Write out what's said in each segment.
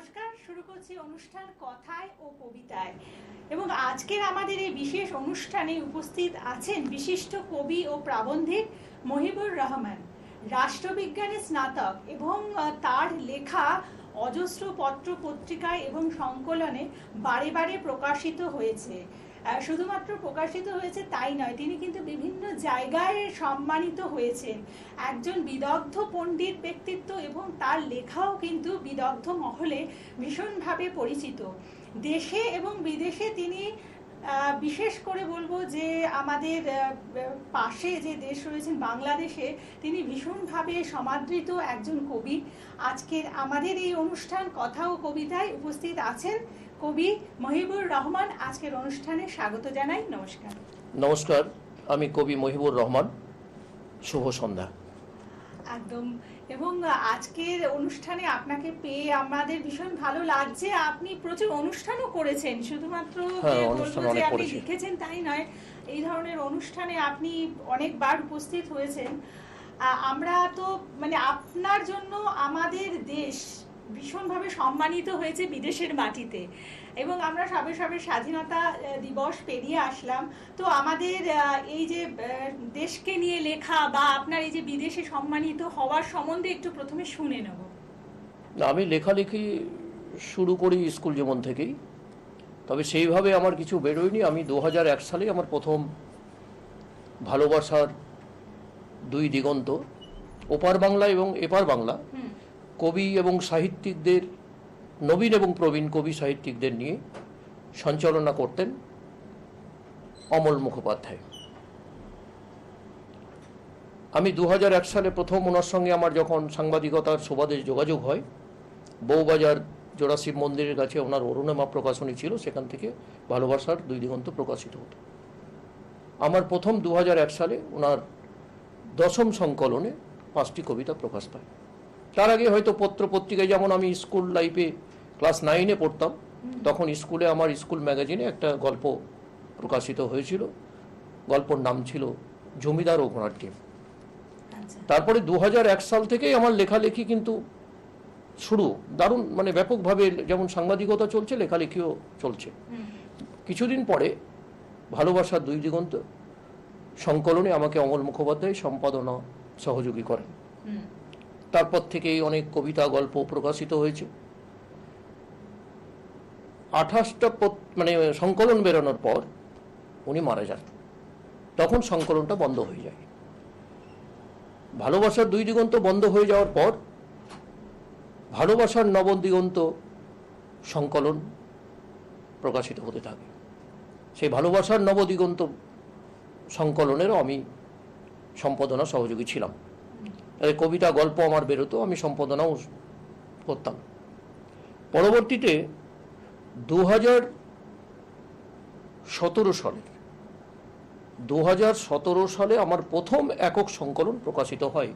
নমস্কার, শুরু করছি অনুষ্ঠান কথায় ও কবিতায়। এবং আজকের আমাদের এই বিশেষ অনুষ্ঠানে উপস্থিত আছেন বিশিষ্ট কবি ও প্রাবন্ধিক মহিবুর রহমান, রাষ্ট্রবিজ্ঞানে স্নাতক, এবং তার লেখা অজস্র পত্র পত্রিকায় এবং সংকলনে বারে বারে প্রকাশিত হয়েছে। শুধুমাত্র প্রকাশিত হয়েছে তাই নয়, তিনি কিন্তু বিভিন্ন জায়গায় সম্মানিত হয়েছেন। একজন বিদগ্ধ পণ্ডিত ব্যক্তিত্ব এবং তার লেখাও কিন্তু বিদগ্ধ মহলে ভীষণভাবে পরিচিত। দেশে এবং বিদেশে তিনি বিশেষ করে বলবো যে আমাদের পাশে যে দেশ রয়েছেন বাংলাদেশে, তিনি ভীষণভাবে সমাদৃত একজন কবি। আজকের আমাদের এই অনুষ্ঠান কথা ও কবিতায় উপস্থিত আছেন কবি মহিবুর রহমান। আজকের অনুষ্ঠানে স্বাগত জানাই। নমস্কার। নমস্কার, আমি কবি মহিবুর রহমান। শুভ সন্ধ্যা। একদম। এবং আজকের অনুষ্ঠানে আপনাকে পেয়ে আমাদের ভীষণ ভালো লাগছে। আপনি প্রচুর অনুষ্ঠানও করেছেন, শুধুমাত্র যে আপনি লিখেছেন তাই নয়, এই ধরনের অনুষ্ঠানে আপনি অনেকবার উপস্থিত হয়েছেন। আমরা তো মানে আপনার জন্য আমাদের দেশ ভীষণভাবে সম্মানিত হয়েছে বিদেশের মাটিতে, এবং আমরা সবে সবে স্বাধীনতা দিবস পেরিয়ে আসলাম। তো আমাদের এই যে দেশকে নিয়ে লেখা বা আপনার এই যে বিদেশে সম্মানিত হওয়ার সম্বন্ধে একটু প্রথমে শুনে নেব। আমি লেখালেখি শুরু করি স্কুল জীবন থেকেই, তবে সেইভাবে আমার কিছু বেরোয়নি। আমি 2001 সালে আমার প্রথম ভালোবাসার দুই দিগন্ত, ওপার বাংলা এবং এপার বাংলা, কবি এবং সাহিত্যিকদের, নবীন এবং প্রবীণ কবি সাহিত্যিকদের নিয়ে সঞ্চালনা করতেন অমল মুখোপাধ্যায়। আমি 2001 সালে প্রথম ওনার সঙ্গে আমার যখন সাংবাদিকতার সুবাদে যোগাযোগ হয়, বউবাজার জোড়া শিব মন্দিরের কাছে ওনার অরুণিমা প্রকাশনী ছিল, সেখান থেকে ভালোবাসার দুই দিগন্ত প্রকাশিত হতো। আমার প্রথম 2001 সালে ওনার 10ম সংকলনে 5টি কবিতা প্রকাশ পায়। তার আগে হয়তো পত্র পত্রিকায়, যেমন আমি স্কুল লাইফে ক্লাস 9-এ পড়তাম, তখন স্কুলে আমার স্কুল ম্যাগাজিনে একটা গল্প প্রকাশিত হয়েছিল। গল্পর নাম ছিল জমিদার ও ঘোড়ার ডিম। তারপরে 2001 সাল থেকেই আমার লেখালেখি কিন্তু শুরু, দারুণ মানে ব্যাপকভাবে, যেমন সাংবাদিকতা চলছে, লেখালেখিও চলছে। কিছুদিন পরে ভালোবাসার দুই দিগন্ত সংকলনে আমাকে অমল মুখোপাধ্যায় সম্পাদনা সহযোগী করেন। তারপর থেকেই অনেক কবিতা গল্প প্রকাশিত হয়েছে। 28টা মানে সংকলন বেরোনোর পর উনি মারা যান, তখন সংকলনটা বন্ধ হয়ে যায়। ভালোবাসার দুই দিগন্ত বন্ধ হয়ে যাওয়ার পর ভালোবাসার নবদিগন্ত সংকলন প্রকাশিত হতে থাকে। সেই ভালোবাসার নবদিগন্ত সংকলনেরও আমি সম্পাদনা সহযোগী ছিলাম। কবিতা গল্প আমার বেরোতো, আমি সম্পাদনাও করতাম। পরবর্তীতে 2017 সালে আমার প্রথম একক সংকলন প্রকাশিত হয়।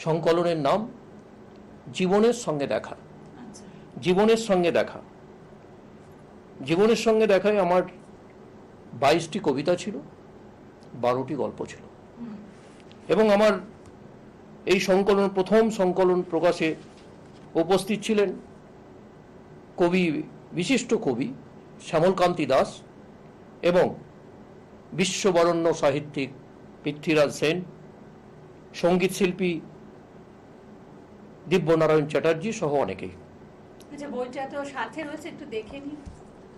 সংকলনের নাম জীবনের সঙ্গে দেখা। জীবনের সঙ্গে দেখা, জীবনের সঙ্গে দেখায় আমার 22টি কবিতা ছিল, 12টি গল্প ছিল। এবং আমার এই সংকলন, প্রথম সংকলন প্রকাশে উপস্থিত ছিলেন কবি, বিশিষ্ট কবি শ্যামলকান্তি দাস এবং বিশ্ববরণ্য সাহিত্যিক পৃথ্বীরাজ সেন, সঙ্গীত শিল্পী দিব্যনারায়ণ চ্যাটার্জি সহ অনেকেই। বইটা তো সাথে রয়েছে, একটু দেখে নিন।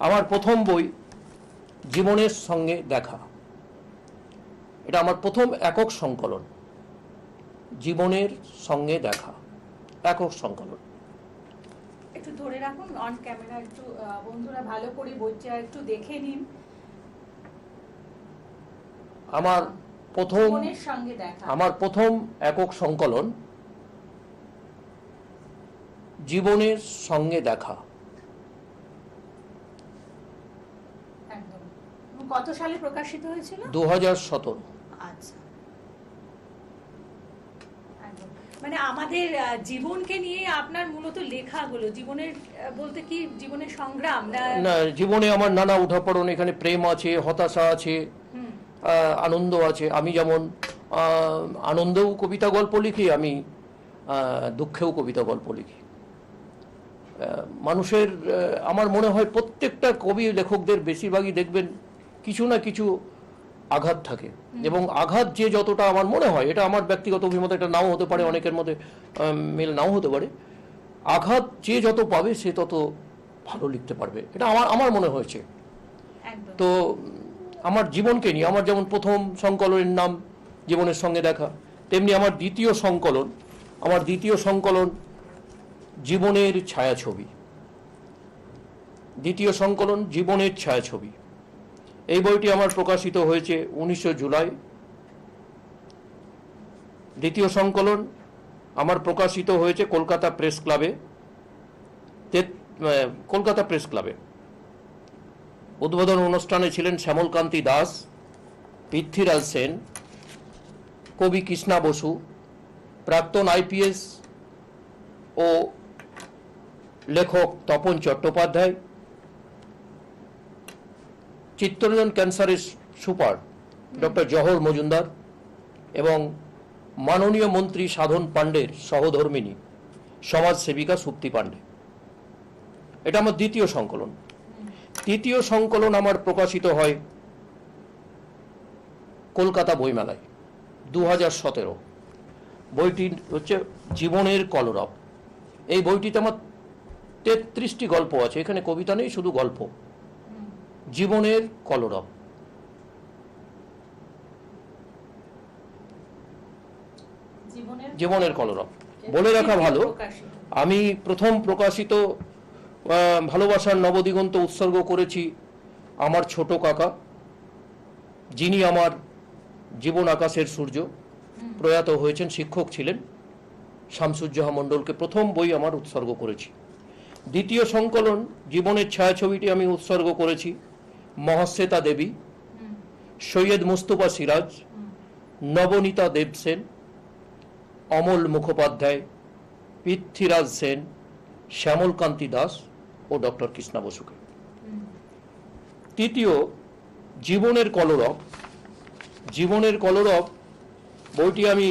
আমার প্রথম বই জীবনের সঙ্গে দেখা, এটা আমার প্রথম একক সংকলন। জীবনের সঙ্গে দেখা একক সংকলন। একটু ধরে রাখুন অন ক্যামেরা, একটু বন্ধুরা ভালো করে বইটা একটু দেখে নিন। আমার প্রথম একক সংকলন জীবনের সঙ্গে দেখা। একদম। কত সালে প্রকাশিত হয়েছিল? 2017। আচ্ছা। মানে আমাদের জীবনকে নিয়ে আপনার মূলত লেখাগুলো, জীবনের বলতে কি জীবনের সংগ্রাম না? জীবনে আমার নানা উঠাপড়ন, এখানে প্রেম আছে, হতাশা আছে, আনন্দ আছে। আমি যেমন আনন্দেও কবিতা গল্প লিখি, আমি দুঃখেও কবিতা গল্প লিখি। মানুষের আমার মনে হয় প্রত্যেকটা কবি লেখকদের বেশিরভাগই দেখবেন কিছু না কিছু আঘাত থাকে, এবং আঘাত যে যতটা আমার মনে হয়, এটা আমার ব্যক্তিগত অভিমত, এটা নাও হতে পারে, অনেকের মধ্যে মিল নাও হতে পারে, আঘাত যে যত পাবে সে তত ভালো লিখতে পারবে, এটা আমার মনে হয়েছে। তো আমার জীবনকে নিয়ে, আমার যেমন প্রথম সংকলনের নাম জীবনের সঙ্গে দেখা, তেমনি আমার দ্বিতীয় সংকলন জীবনের ছায়াছবি, দ্বিতীয় সংকলন জীবনের ছায়াছবি। এই বইটি আমার প্রকাশিত হয়েছে 19 জুলাই। দ্বিতীয় সংকলন আমার প্রকাশিত হয়েছে কলকাতা প্রেস ক্লাবে। উদ্বোধন অনুষ্ঠানে ছিলেন শ্যামলকান্তি দাস, পৃথ্বীরাজ সেন, কবি কৃষ্ণা বসু, প্রাক্তন IPS ও লেখক তপন চট্টোপাধ্যায়, চিত্তরঞ্জন ক্যান্সারের সুপার ডক্টর জহর মজুমদার এবং মাননীয় মন্ত্রী সাধন পাণ্ডের সহধর্মিনী সমাজসেবিকা সুপ্তি পাণ্ডে। এটা আমার দ্বিতীয় সংকলন। তৃতীয় সংকলন আমার প্রকাশিত হয় কলকাতা বইমেলায় 2017। বইটি হচ্ছে জীবনের কলরব। এই বইটিতে আমার 33টি গল্প আছে, এখানে কবিতা নেই, শুধু গল্প। জীবনের কলরব। জীবনের কলরব বলে রাখা ভালো, আমি প্রথম প্রকাশিত ভালোবাসার নবদিগন্ত উৎসর্গ করেছি আমার ছোট কাকা, যিনি আমার জীবন আকাশের সূর্য, প্রয়াত হয়েছেন, শিক্ষক ছিলেন, শামসুজ্জোহা মণ্ডলকে প্রথম বই আমার উৎসর্গ করেছি। দ্বিতীয় সংকলন জীবনের ছায়াছবিটি আমি উৎসর্গ করেছি মহাশ্বেতা দেবী, সৈয়দ মুস্তফা সিরাজ, নবনীতা দেবসেন, অমল মুখোপাধ্যায়, পৃথ্বীরাজ সেন, শ্যামলকান্তি দাস ও ডক্টর কৃষ্ণা বসুকে। তৃতীয় জীবনের কলরব বইটি আমি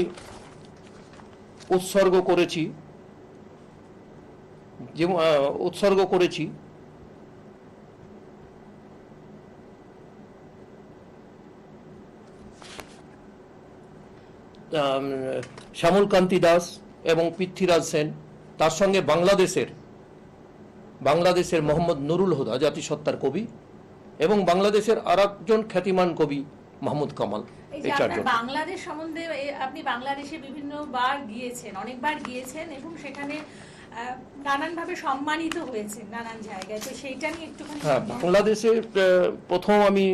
উৎসর্গ করেছি শ্যামলকান্তি দাস এবং পৃথ্বীরাজ সেন, তার সঙ্গে বাংলাদেশের মোহাম্মদ নুরুল হুদা, জাতিসত্তার কবি, এবং বাংলাদেশের আরেকজন খ্যাতিমান কবি মাহমুদ কামাল। এই চারজন। বাংলাদেশ সম্বন্ধে আপনি বাংলাদেশে বিভিন্নবার গিয়েছেন, অনেকবার গিয়েছেন, এবং সেখানে নানানভাবে সম্মানিত হয়েছেন নানান জায়গায়, তো সেইটা নিয়ে একটুখানি। হ্যাঁ, বাংলাদেশে প্রথম আমি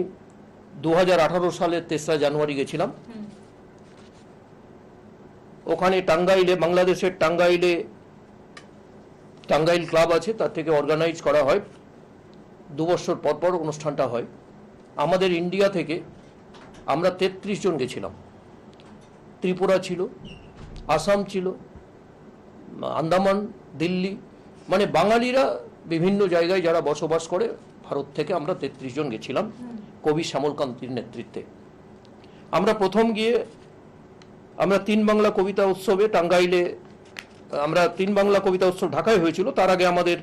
2018 সালের 3রা জানুয়ারি গেছিলাম। ওখানে বাংলাদেশের টাঙ্গাইল ক্লাব আছে, তার থেকে অর্গানাইজ করা হয়, 2 বছর পর অনুষ্ঠানটা হয়। আমাদের ইন্ডিয়া থেকে আমরা 33 জন গেছিলাম। ত্রিপুরা ছিল, আসাম ছিল, আন্দামান, দিল্লি, মানে বাঙালিরা বিভিন্ন জায়গায় যারা বসবাস করে ভারত থেকে আমরা 33 জন গেছিলাম কবি শ্যামলকান্তির নেতৃত্বে। আমরা প্রথম গিয়ে আমরা 3 বাংলা কবিতা উৎসবে টাঙ্গাইলে, আমরা 3 বাংলা কবিতা উৎসব ঢাকায় হয়েছিল, তার আগে আমাদের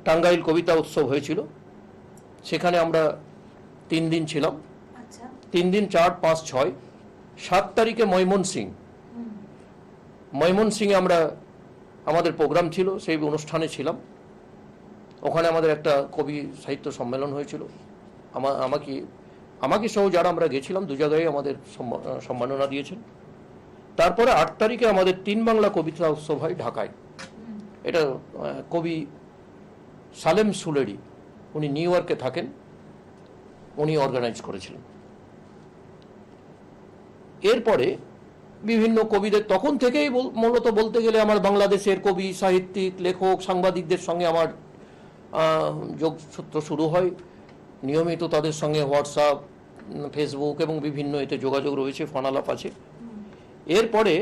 টাঙ্গাইল কবিতা উৎসব হয়েছিল, সেখানে আমরা 3 দিন ছিলাম। 3 দিন 4, 5, 6, 7 তারিখে ময়মনসিংহে আমাদের প্রোগ্রাম ছিল, সেই অনুষ্ঠানে ছিলাম। ওখানে আমাদের একটা কবি সাহিত্য সম্মেলন হয়েছিল। আমাকে সহ যারা আমরা গেছিলাম 2 জায়গায় আমাদের সম্মাননা দিয়েছেন। তারপরে 8 তারিখে আমাদের 3 বাংলা কবিতা উৎসব হয় ঢাকায়। এটা কবি সালেম সুলেরি, উনি নিউ ইয়র্কে থাকেন, উনি অর্গানাইজ করেছিলেন। এরপরে বিভিন্ন কবিদের, তখন থেকেই মূলত বলতে গেলে আমার বাংলাদেশের কবি, সাহিত্যিক, লেখক, সাংবাদিকদের সঙ্গে আমার যোগসূত্র শুরু হয়। নিয়মিত তাদের সঙ্গে হোয়াটসঅ্যাপ, ফেসবুক এবং বিভিন্ন এতে যোগাযোগ রয়েছে, ফোনালাপ আছে। এরপরে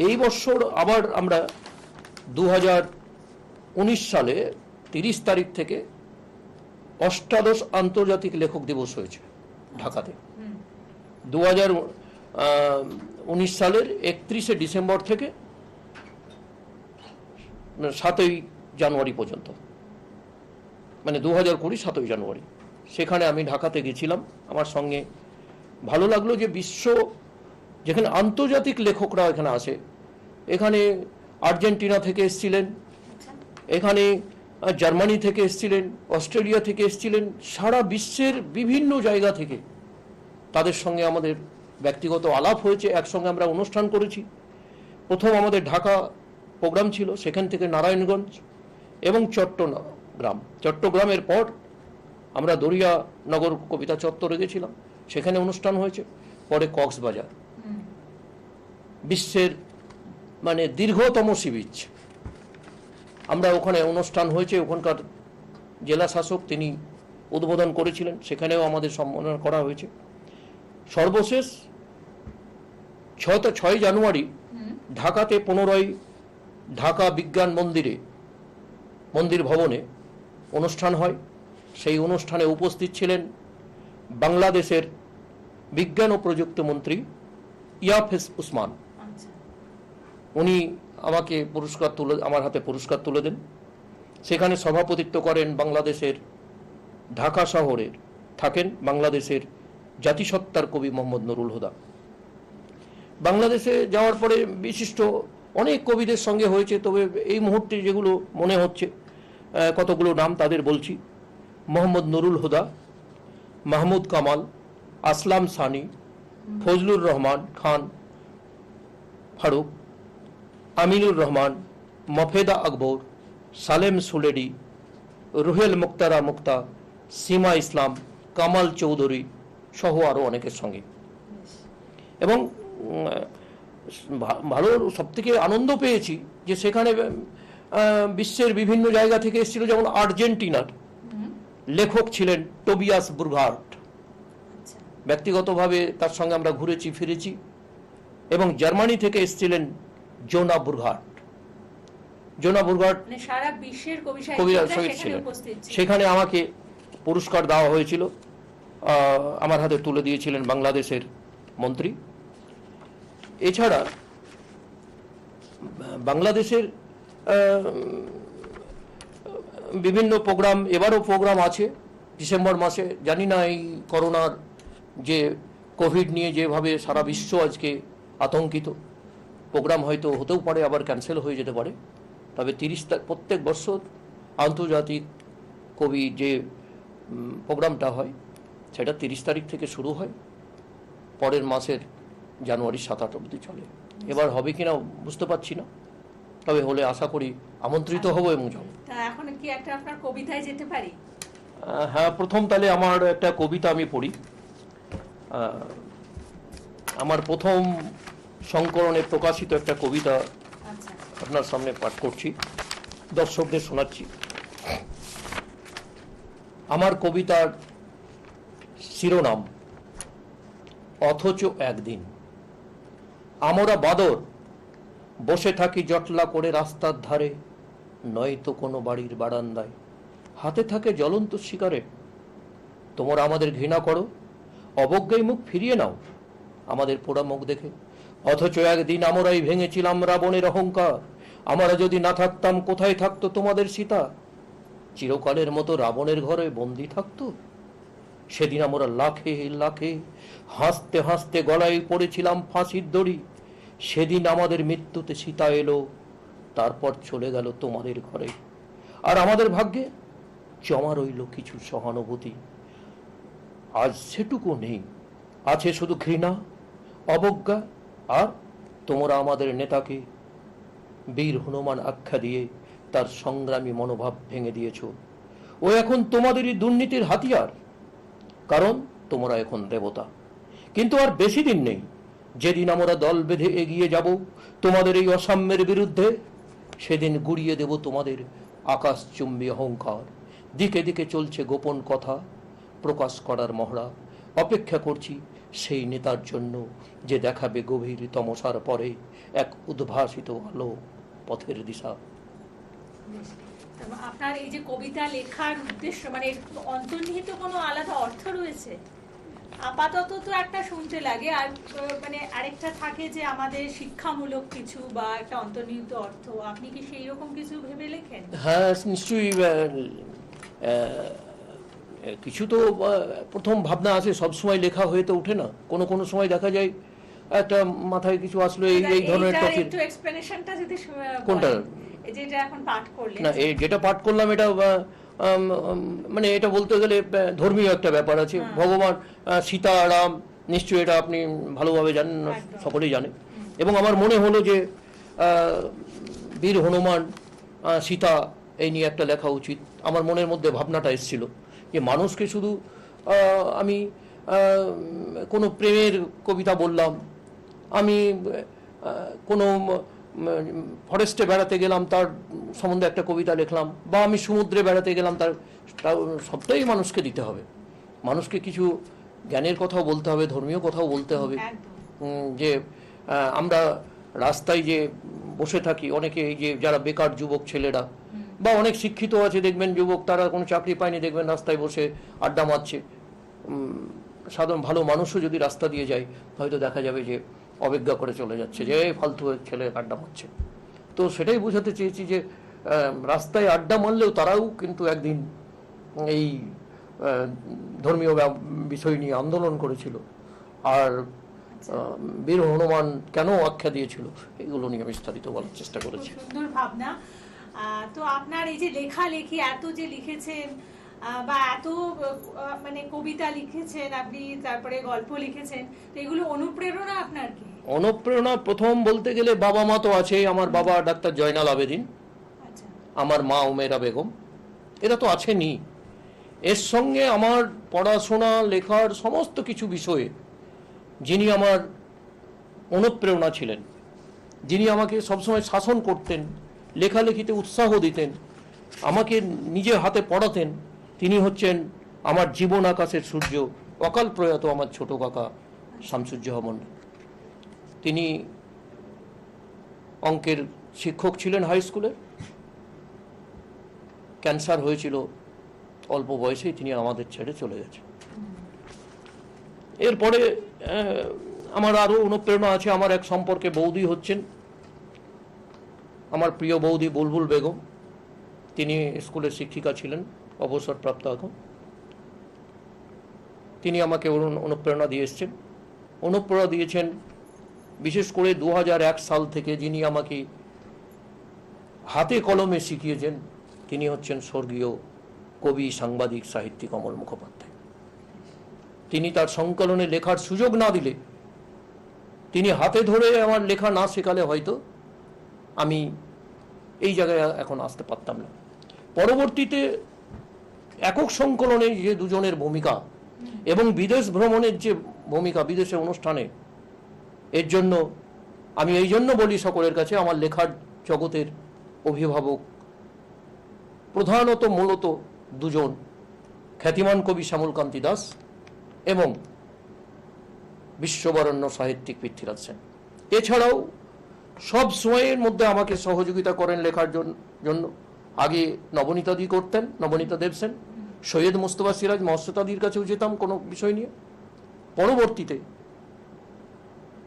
এই বছর আবার আমরা 2019 সালে 30 তারিখ থেকে 8ম আন্তর্জাতিক লেখক দিবস হয়েছে ঢাকাতে। 2019 সালের 31শে ডিসেম্বর থেকে 7ই জানুয়ারি পর্যন্ত, মানে 2020 7ই জানুয়ারি। সেখানে আমি ঢাকাতে গেছিলাম। আমার সঙ্গে ভালো লাগলো যে যেখানে আন্তর্জাতিক লেখকরা এখানে আসে, এখানে আর্জেন্টিনা থেকে এসেছিলেন, এখানে জার্মানি থেকে এসেছিলেন, অস্ট্রেলিয়া থেকে এসেছিলেন, সারা বিশ্বের বিভিন্ন জায়গা থেকে তাদের সঙ্গে আমাদের ব্যক্তিগত আলাপ হয়েছে, একসঙ্গে আমরা অনুষ্ঠান করেছি। প্রথম আমাদের ঢাকা প্রোগ্রাম ছিল, সেখান থেকে নারায়ণগঞ্জ এবং চট্টগ্রামের পর আমরা দরিয়ানগর কবিতা চত্বরে গেছিলাম, সেখানে অনুষ্ঠান হয়েছে। পরে কক্সবাজার, বিশ্বের মানে দীর্ঘতম সি বিচ, আমরা ওখানে অনুষ্ঠান হয়েছে, ওখানকার জেলা শাসক তিনি উদ্বোধন করেছিলেন, সেখানেও আমাদের সম্মাননা করা হয়েছে। সর্বশেষ 6 জানুয়ারি ঢাকাতে 15ই ঢাকা বিজ্ঞান মন্দির ভবনে অনুষ্ঠান হয়। সেই অনুষ্ঠানে উপস্থিত ছিলেন বাংলাদেশের বিজ্ঞান ও প্রযুক্তি মন্ত্রী ইয়াফেস উসমান। উনি আমাকে আমার হাতে পুরস্কার তুলে দেন। সেখানে সভাপতিত্ব করেন বাংলাদেশের ঢাকা শহরের থাকেন বাংলাদেশের জাতিসত্তার কবি মোহাম্মদ নুরুল হুদা। বাংলাদেশে যাওয়ার পরে বিশিষ্ট অনেক কবিদের সঙ্গে হয়েছে, তবে এই মুহূর্তে যেগুলো মনে হচ্ছে কতগুলো নাম তাদের বলছি। মোহাম্মদ নুরুল হুদা, মাহমুদ কামাল, আসলাম সানি, ফজলুর রহমান খান ফারুক, আমিনুর রহমান, মফেদা আকবর, সালেম সুলেডি, রুহেল মুক্তারা মুক্তা, সীমা ইসলাম, কামাল চৌধুরী সহ আরও অনেকের সঙ্গে। এবং ভালো সবথেকে আনন্দ পেয়েছি যে সেখানে বিশ্বের বিভিন্ন জায়গা থেকে এসেছিল, যেমন আর্জেন্টিনার লেখক ছিলেন টোবিয়াস বুরঘার্ট, ব্যক্তিগতভাবে তার সঙ্গে আমরা ঘুরেছি ফিরেছি। এবং জার্মানি থেকে এসেছিলেন জোনা বুরঘার্ট সারা বিশ্বের কবিরা ছিলেন। সেখানে আমাকে পুরস্কার দেওয়া হয়েছিল, আমার হাতে তুলে দিয়েছিলেন বাংলাদেশের মন্ত্রী। এছাড়া বাংলাদেশের বিভিন্ন প্রোগ্রাম, এবারও প্রোগ্রাম আছে ডিসেম্বর মাসে। জানি না এই করোনার যে কোভিড নিয়ে যেভাবে সারা বিশ্ব আজকে আতঙ্কিত, প্রোগ্রাম হয়তো হতেও পারে, আবার ক্যান্সেল হয়ে যেতে পারে। তবে প্রত্যেক বছর আন্তর্জাতিক কবি যে প্রোগ্রামটা হয় সেটা 30 তারিখ থেকে শুরু হয়, পরের মাসের জানুয়ারি 7-8 অবধি চলে। এবার হবে কিনা বুঝতে পারছি না, তবে হলে আশা করি আমন্ত্রিত হব এবং যাব। এখন কি একটা আপনার কবিতায় যেতে পারি? হ্যাঁ, প্রথম তাহলে আমার একটা কবিতা আমি পড়ি। আমার প্রথম সংকলনে প্রকাশিত একটা কবিতা আপনার সামনে পাঠ করছি, দর্শকদের শোনাচ্ছি। আমার কবিতার শিরোনাম অথচ একদিন। আমরা বাদর বসে থাকি জটলা করে রাস্তার ধারে, নয়তো কোনো বাড়ির বারান্দায়, হাতে থাকে জ্বলন্ত সিগারেট। তোমরা আমাদের ঘৃণা করো, অবজ্ঞায় মুখ ফিরিয়ে নাও আমাদের পোড়া মুখ দেখে। অথচ একদিন আমরাই ভেঙেছিলাম রাবণের অহংকার। আমরা যদি না থাকতাম কোথায় থাকতো তোমাদের সীতা? চিরকালের মতো রাবণের ঘরে বন্দি থাকতো? সেদিন আমরা লাখে লাখে হাসতে হাসতে গলায় পড়েছিলাম ফাঁসির দড়ি। সেদিন আমাদের মৃত্যুতে সীতা এলো, তারপর চলে গেল তোমাদের ঘরে। আর আমাদের ভাগ্যে জমা রইল কিছু সহানুভূতি। আজ সেটুকু নেই, আছে শুধু ঘৃণা, অবজ্ঞা। আর তোমরা আমাদের নেতাকে বীর হনুমান আখ্যা দিয়ে তার সংগ্রামী মনোভাব ভেঙে দিয়েছ। ও এখন তোমাদেরই দুর্নীতির হাতিয়ার, কারণ তোমরা এখন দেবতা। কিন্তু আর বেশি দিন নেই যেদিন আমরা দল বেঁধে এগিয়ে যাব তোমাদের এই অসাম্যের বিরুদ্ধে। সেদিন গুড়িয়ে দেব তোমাদের আকাশচুম্বী অহংকার। দিকে দিকে চলছে গোপন কথা প্রকাশ করার মহড়া। অপেক্ষা করছি সেই নেতার জন্য যে দেখাবে গভীর তমসার পরে এক উদ্ভাসিত আলো পথের দিশা। আপনার এই যে কবিতা লেখার উদ্দেশ্য, মানে অন্তর্নিহিত কোনো আলাদা অর্থ রয়েছে? আপাতত তো একটা শুনতে লাগে, আর মানে আরেকটা থাকে যে আমাদের শিক্ষামূলক কিছু বা একটা অন্তর্নিহিত অর্থ, আপনি কি সেই রকম কিছু ভেবে লেখেন? হ্যাঁ, নিশ্চয়ই কিছু তো প্রথম ভাবনা আছে, সবসময় লেখা হয়ে তো ওঠে না, কোনো কোনো সময় দেখা যায় একটা মাথায় কিছু আসলো এই ধরনের টপিক। একটু এক্সপ্লেনেশনটা যদি কোনটা? যেটা এখন পাঠ করলেন। না, যেটা পাঠ করলাম এটা মানে এটা বলতে গেলে ধর্মীয় একটা ব্যাপার আছে। ভগবান সীতা রাম, নিশ্চয়ই এটা আপনি ভালোভাবে জানেন, সকলেই জানে। এবং আমার মনে হলো যে বীর হনুমান, সীতা, এই নিয়ে একটা লেখা উচিত। আমার মনের মধ্যে ভাবনাটা এসেছিল যে মানুষকে শুধু আমি কোনো প্রেমের কবিতা বললাম, আমি কোনো ফরেস্টে বেড়াতে গেলাম তার সম্বন্ধে একটা কবিতা লিখলাম, বা আমি সমুদ্রে বেড়াতে গেলাম তার সবটাই মানুষকে দিতে হবে। মানুষকে কিছু জ্ঞানের কথাও বলতে হবে, ধর্মীয় কথাও বলতে হবে। যে আমরা রাস্তায় যে বসে থাকি, অনেকে এই যে যারা বেকার যুবক ছেলেরা বা অনেক শিক্ষিত আছে দেখবেন যুবক, তারা কোনো চাকরি পায়নি, দেখবেন রাস্তায় বসে আড্ডা মারছে। সাধারণ ভালো মানুষও যদি রাস্তা দিয়ে যায়, হয়তো দেখা যাবে যে অবজ্ঞা করে চলে যাচ্ছে, যে ফালতু ছেলে আড্ডা মারছে। তো সেটাই বোঝাতে চেয়েছি যে রাস্তায় আড্ডা মারলেও তারাও কিন্তু একদিন এই ধর্মীয় বিষয় নিয়ে আন্দোলন করেছিল, আর বীর হনুমান কেন আখ্যা দিয়েছিল, এগুলো নিয়ে বিস্তারিত বলার চেষ্টা করেছি। সুন্দর ভাবনা। তো আপনার এই যে লেখালেখি, এত যে লিখেছেন বা এত মানে কবিতা লিখেছেন আপনি, তারপরে গল্প লিখেছেন, তো এগুলো অনুপ্রেরণা আপনার কি? অনুপ্রেরণা প্রথম বলতে গেলে বাবা মা তো আছে। আমার বাবা ডাক্তার জয়নাল আবেদিন, আমার মা উমেরা বেগম, এরা তো আছেনই। এর সঙ্গে আমার পড়াশোনা, লেখার সমস্ত কিছু বিষয়ে যিনি আমার অনুপ্রেরণা ছিলেন, যিনি আমাকে সবসময় শাসন করতেন, লেখালেখিতে উৎসাহ দিতেন, আমাকে নিজের হাতে পড়াতেন, তিনি হচ্ছেন আমার জীবন আকাশের সূর্য, অকাল প্রয়াত আমার ছোট কাকা শামসুজ্জামান। তিনি অঙ্কের শিক্ষক ছিলেন হাই স্কুলে। ক্যান্সার হয়েছিল অল্প বয়সেই, তিনি আমাদের ছেড়ে চলে গেছে। এরপরে আমার আরও অনুপ্রেরণা আছে। আমার এক সম্পর্কে বৌদি হচ্ছেন আমার প্রিয় বৌদি বুলবুল বেগম। তিনি স্কুলের শিক্ষিকা ছিলেন, অবসরপ্রাপ্ত এখন। তিনি আমাকে অনুপ্রেরণা দিয়ে এসছেন। অনুপ্রেরণা দিয়েছেন বিশেষ করে 2001 সাল থেকে, যিনি আমাকে হাতে কলমে শিখিয়েছেন, তিনি হচ্ছেন স্বর্গীয় কবি, সাংবাদিক, সাহিত্যিক অমল মুখোপাধ্যায়। তিনি তার সংকলনে লেখার সুযোগ না দিলে, তিনি হাতে ধরে আমার লেখা না শেখালে হয়তো আমি এই জায়গায় এখন আসতে পারতাম না। পরবর্তীতে একক সংকলনে যে দুজনের ভূমিকা এবং বিদেশ ভ্রমণের যে ভূমিকা, বিদেশে অনুষ্ঠানে, এর জন্য আমি এই জন্য বলি সকলের কাছে, আমার লেখার জগতের অভিভাবক প্রধানত মূলত দুজন, খ্যাতিমান কবি শ্যামলকান্তি দাস এবং বিশ্ববরেণ্য সাহিত্যিক পৃথ্বীরাজ সেন। এছাড়াও সব সময়ের মধ্যে আমাকে সহযোগিতা করেন লেখার জন্য। আগে নবনীতাদি করতেন, নবনীতা দেব সেন, সৈয়দ মুস্তফা সিরাজ, মহস্বতাদির কাছেও যেতাম কোনো বিষয় নিয়ে। পরবর্তীতে